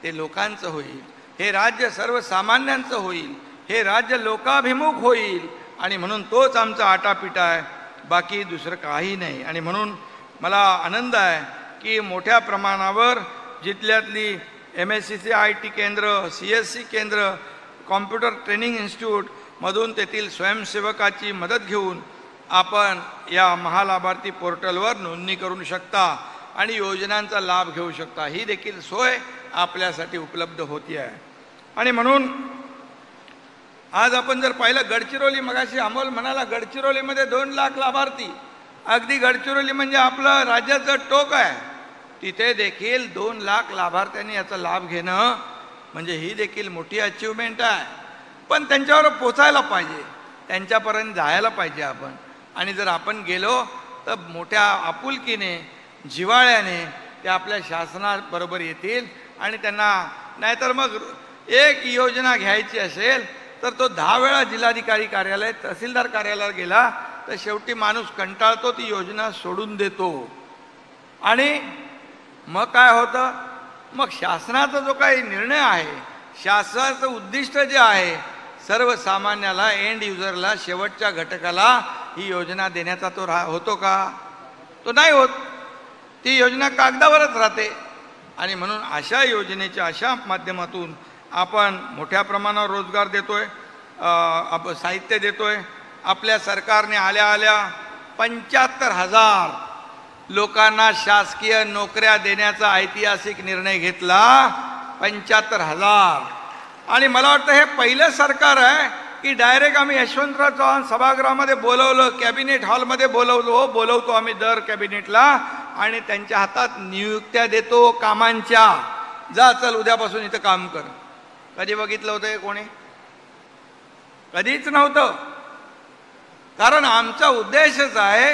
ते लोकांचं होईल, हे राज्य सर्वसामान्यांचं होईल, हे राज्य लोकाभिमुख होईल. आणि म्हणून तोच आमचा आटापिटा आहे, बाकी दुसरं काही नाही. आणि म्हणून मला आनंद आहे की मोठ्या प्रमाणावर जिल्ह्यातली MSCC IT केंद्र, CSC केंद्र, कॉम्प्युटर ट्रेनिंग इन्स्टिट्यूटमधून तेथील स्वयंसेवकाची मदत घेऊन आपण या महालाभार्थी पोर्टलवर नोंदणी करू शकता आणि योजनांचा लाभ घेऊ शकता. ही देखील सोय आपल्यासाठी उपलब्ध होती आहे. आणि म्हणून आज आपण जर पाहिलं गडचिरोली, मगाशी अमोल म्हणाला गडचिरोलीमध्ये 2 लाख लाभार्थी, अगदी गडचिरोली म्हणजे आपलं राज्याचं टोक आहे, तिथे देखील 2 लाख लाभार्थ्यांनी याचा लाभ घेणं म्हणजे ही देखील मोठी अचिव्हमेंट आहे. पण त्यांच्यावर पोचायला पाहिजे, त्यांच्यापर्यंत जायला पाहिजे आपण. आणि जर आपण गेलो तर मोठ्या आपुलकीने, जिव्हाळ्याने ते आपल्या शासनाबरोबर येतील. आणि त्यांना नाहीतर मग एक योजना घ्यायची असेल तर तो 10 वेळा जिल्हाधिकारी कार्यालय, तहसीलदार कार्यालयात गेला तर शेवटी माणूस कंटाळतो, ती योजना सोडून देतो. आणि मग काय होतं? मग शासनाचा जो काही निर्णय आहे, शासनाचं उद्दिष्ट जे आहे, सर्वसामान्याला, एंड युजरला, शेवटच्या घटकाला ही योजना देण्याचा तो होतो का? तो नाही होत. ती योजना कागदावरच राहते. आणि म्हणून अशा योजनेच्या, अशा माध्यमातून आपण मोठ्या प्रमाणावर रोजगार देतोय, साहित्य देतोय. आपल्या सरकारने आल्या आल्या 75,000 लोकांना शासकीय नोकऱ्या देण्याचा ऐतिहासिक निर्णय घेतला. 75,000. आणि मला वाटतं हे पहिलं सरकार आहे की डायरेक्ट आम्ही यशवंतराव चव्हाण सभागृहामध्ये बोलवलं, कॅबिनेट हॉलमध्ये बोलवतो आम्ही दर कॅबिनेटला आणि त्यांच्या हातात नियुक्त्या देतो कामांच्या. जा चल उद्यापासून इथं काम कर. कधी बघितलं होतं हे कोणी? कधीच नव्हतं. कारण आमचा उद्देशच आहे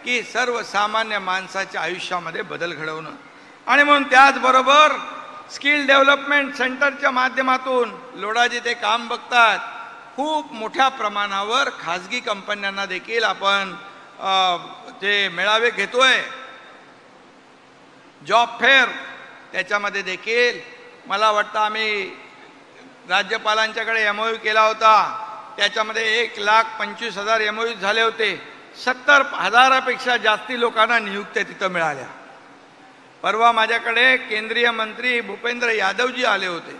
की सर्वसामान्य माणसाच्या आयुष्यामध्ये बदल घडवणं. आणि म्हणून त्याचबरोबर स्किल डेव्हलपमेंट सेंटरच्या माध्यमातून लोढाजी ते काम बघतात. खूप मोठ्या प्रमाणावर खाजगी कंपन्यांना देखील आपण जे मेळावे घेतोय, जॉब फेअर, त्याच्यामध्ये देखील मला वाटतं आम्ही राज्यपालांच्याकडे MOU केला होता. त्याच्यामध्ये 1,25,000 MOU झाले होते. 70,000पेक्षा जास्ती लोकांना नियुक्त्या तिथं मिळाल्या. परवा माझ्याकडे केंद्रीय मंत्री भूपेंद्र यादवजी आले होते.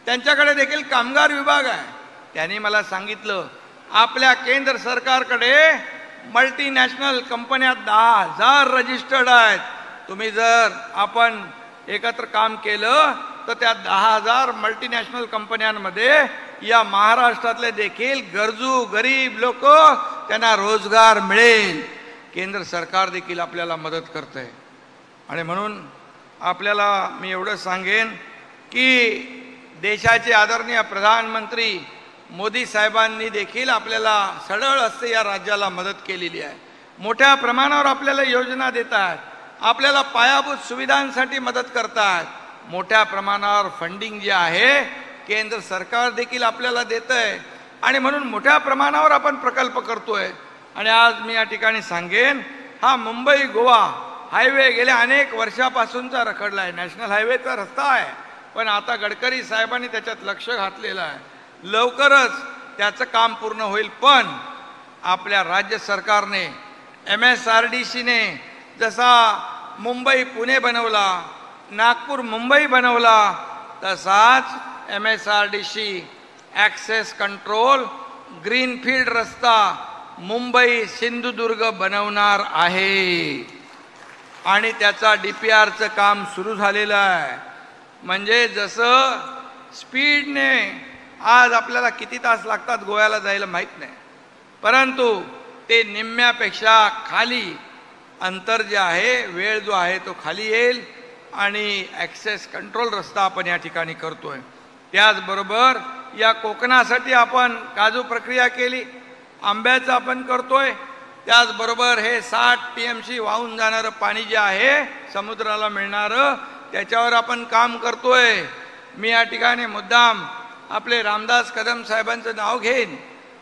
त्यांच्याकडे देखील कामगार विभाग आहे. त्यांनी मला सांगितलं आपल्या केंद्र सरकारकडे मल्टीनॅशनल कंपन्या 10,000 रजिस्टर्ड आहेत. तुम्ही जर आपण एकत्र काम केलं तर त्या 10,000 मल्टीनॅशनल कंपन्यांमध्ये या महाराष्ट्रातले देखील गरजू गरीब लोक त्यांना रोजगार मिळेल. केंद्र सरकार देखील आपल्याला मदत करतंय. आणि म्हणून आपल्याला मी एवढं सांगेन की देशाचे आदरणीय प्रधानमंत्री मोदी साहेबांनी देखील आपल्याला सरळ हस्ते या राज्याला मदत केलेली आहे. मोठ्या प्रमाणावर आपल्याला योजना देतात, आपल्याला पायाभूत सुविधांसाठी मदत करतात. मोठ्या प्रमाणावर फंडिंग जे आहे केंद्र सरकार देखील आपल्याला देतंय. आणि म्हणून मोठ्या प्रमाणावर आपण प्रकल्प करतोय. आणि आज मी या ठिकाणी सांगेन, हा मुंबई गोवा हायवे गेल्या अनेक वर्षापासूनचा रखडला आहे. नॅशनल हायवेचा रस्ता आहे, पण आता गडकरी साहेबांनी त्याच्यात लक्ष घातलेलं आहे. लवकरच त्याचं काम पूर्ण होईल. पण आपल्या राज्य सरकारने MSRDCने जसा मुंबई पुणे बनवला, नागपूर मुंबई बनवला, तसाच MSRDC ॲक्सेस कंट्रोल ग्रीनफील्ड रस्ता मुंबई सिंधुदुर्ग बनवणार आहे. आणि त्याचा DPRचं काम सुरू झालेलं आहे. म्हणजे जसं स्पीडने आज आपल्याला किती तास लागतात गोव्याला जायला माहीत नाही, परंतु ते निम्म्यापेक्षा खाली अंतर जे आहे, वेळ जो आहे तो खाली येईल. आणि ॲक्सेस कंट्रोल रस्ता आपण या ठिकाणी करतोय. त्याचबरोबर या कोकणासाठी आपण काजू प्रक्रिया केली, आंब्याचं आपण करतोय. त्याचबरोबर हे 60 TMC वाहून जाणारं पाणी जे आहे समुद्राला मिळणारं, त्याच्यावर आपण काम करतोय. मी या ठिकाणी मुद्दाम आपले रामदास कदम साहेबांचं नाव घेईन.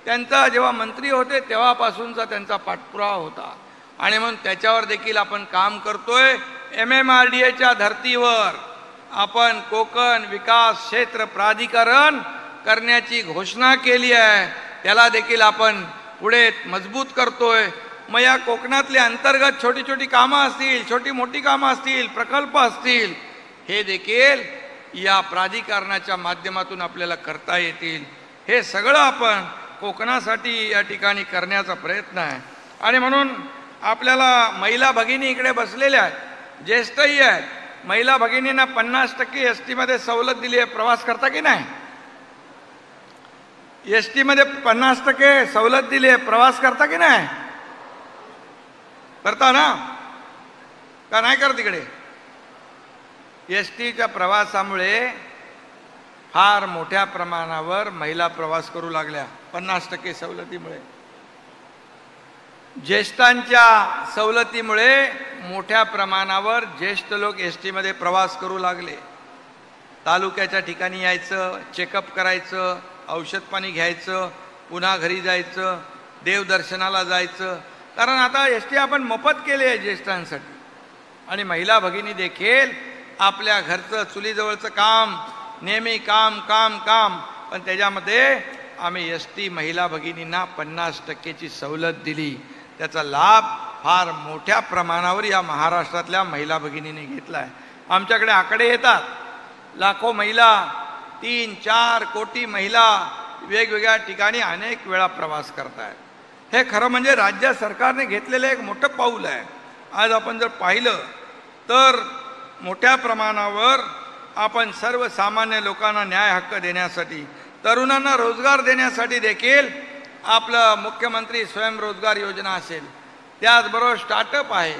त्यांचा जेव्हा मंत्री होते तेव्हापासूनचा त्यांचा पाठपुरावा होता. आणि म्हणून त्याच्यावर देखील आपण काम करतोय. MMRDAच्या धर्तीवर आपण कोकण विकास क्षेत्र प्राधिकरण करण्याची घोषणा केली आहे. त्याला देखील आपण पुढे मजबूत करतोय. मग या कोकणातले अंतर्गत छोटी छोटी कामं असतील, छोटी मोठी कामं असतील, प्रकल्प असतील, हे देखील या प्राधिकरणाच्या माध्यमातून आपल्याला करता येतील. हे सगळं आपण कोकणासाठी या ठिकाणी करण्याचा प्रयत्न आहे. आणि म्हणून आपल्याला महिला भगिनी इकडे बसलेल्या आहेत, ज्येष्ठही आहेत. महिला भगिनींना 50% ST मध्ये सवलत दिली आहे. प्रवास करता की नाही? ST मध्ये 50% सवलत दिली आहे. प्रवास करता की नाही? करता ना? का नाही करत इकडे? STच्या प्रवासामुळे फार मोठ्या प्रमाणावर महिला प्रवास करू लागल्या 50% सवलतीमुळे. ज्येष्ठांच्या सवलतीमुळे मोठ्या प्रमाणावर ज्येष्ठ लोक ST मध्ये प्रवास करू लागले. तालुक्याच्या ठिकाणी यायचं, चेकअप करायचं, औषध पाणी घ्यायचं, पुन्हा घरी जायचं, देवदर्शनाला जायचं. कारण आता ST आपण मोफत केले आहे ज्येष्ठांसाठी. आणि महिला भगिनी देखील आपल्या घरचं चुलीजवळचं काम, नेहमी काम काम काम, पण त्याच्यामध्ये आम्ही ST महिला भगिनींना 50%ची सवलत दिली. त्याचा लाभ फार मोठ्या प्रमाणावर या महाराष्ट्रातल्या महिला भगिनींनी घेतला आहे. आमच्याकडे आकडे येतात, लाखो महिला, 3-4 कोटी महिला वेगवेगळ्या ठिकाणी अनेक वेळा प्रवास करतायत. हे खरं म्हणजे राज्य सरकारने घेतलेलं एक मोठं पाऊल आहे. आज आपण जर पाहिलं तर मोठ्या प्रमाणावर आपण सर्वसामान्य लोकांना न्याय हक्क देण्यासाठी, तरुणांना रोजगार देण्यासाठी देखील आपलं मुख्यमंत्री स्वयंरोजगार योजना असेल, त्याचबरोबर स्टार्टअप आहे,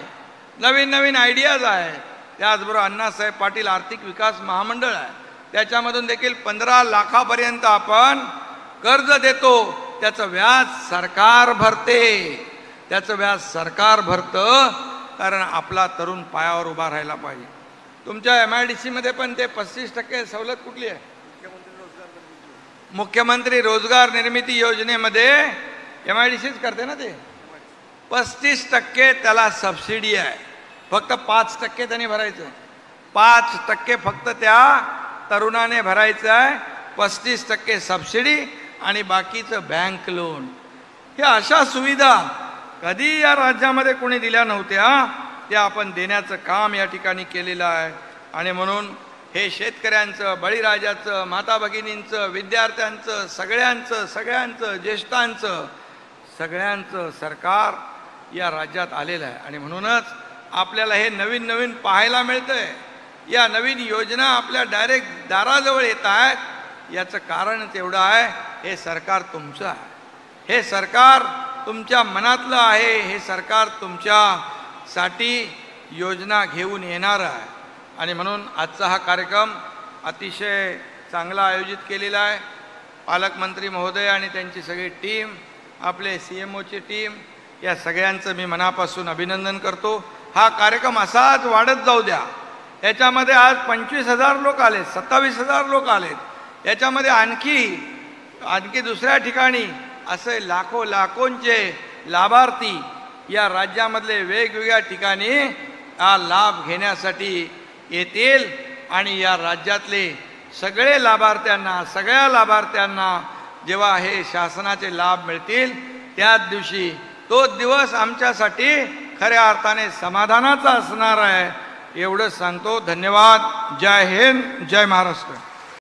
नवीन नवीन आयडियाज आहे, त्याचबरोबर अण्णासाहेब पाटील आर्थिक विकास महामंडळ आहे, त्याच्यामधून देखील 15 लाखापर्यंत आपण कर्ज देतो. त्याचं व्याज सरकार भरते. त्याचं व्याज सरकार भरतं, कारण आपला तरुण पायावर उभा राहायला पाहिजे. तुमच्या MIDC मध्ये पण ते 35% सवलत कुठली आहे? मुख्यमंत्री रोजगार निर्मिती योजनेमध्ये MIDCच करते ना ते. 35% त्याला सबसिडी आहे, फक्त 5% त्यांनी भरायचं. 5% फक्त त्या तरुणाने भरायचं आहे, 35% सबसिडी आणि बाकीचं बँक लोन. हे अशा सुविधा कधी या राज्यामध्ये कोणी दिल्या नव्हत्या, त्या आपण देण्याचं काम या ठिकाणी केलेलं आहे. आणि म्हणून हे शेतकऱ्यांचं, बळीराजाचं, माता भगिनींचं, विद्यार्थ्यांचं, सगळ्यांचं ज्येष्ठांचं सगळ्यांचं सरकार या राज्यात आलेलं आहे. आणि म्हणूनच आपल्याला हे नवीन पाहायला मिळतंय. या नवीन योजना आपल्या डायरेक्ट दाराजवळ येत आहेत. याचं कारण तेवढं आहे, हे सरकार तुमचं आहे, हे सरकार तुमच्या मनातलं आहे, हे सरकार तुमच्यासाठी योजना घेऊन येणार आहे. आणि म्हणून आजचा हा कार्यक्रम अतिशय चांगला आयोजित केलेला आहे. पालकमंत्री महोदय आणि त्यांची सगळी टीम, आपले CMOची टीम, या सगळ्यांचं मी मनापासून अभिनंदन करतो. हा कार्यक्रम असाच वाढत जाऊ द्या. याच्यामध्ये आज 25,000 लोक आलेत, 27,000 लोक आलेत. याच्यामध्ये आणखी दुसऱ्या ठिकाणी असे लाखोंचे लाभार्थी या राज्यामधले वेगवेगळ्या ठिकाणी हा लाभ घेण्यासाठी येतील. आणि या राज्यातले सगळ्या लाभार्थ्यांना जेव्हा हे शासनाचे लाभ मिळतील, त्याच दिवशी तोच दिवस आमच्यासाठी खऱ्या अर्थाने समाधानाचा असणार आहे. एवढंच सांगतो. धन्यवाद. जय हिंद, जय महाराष्ट्र.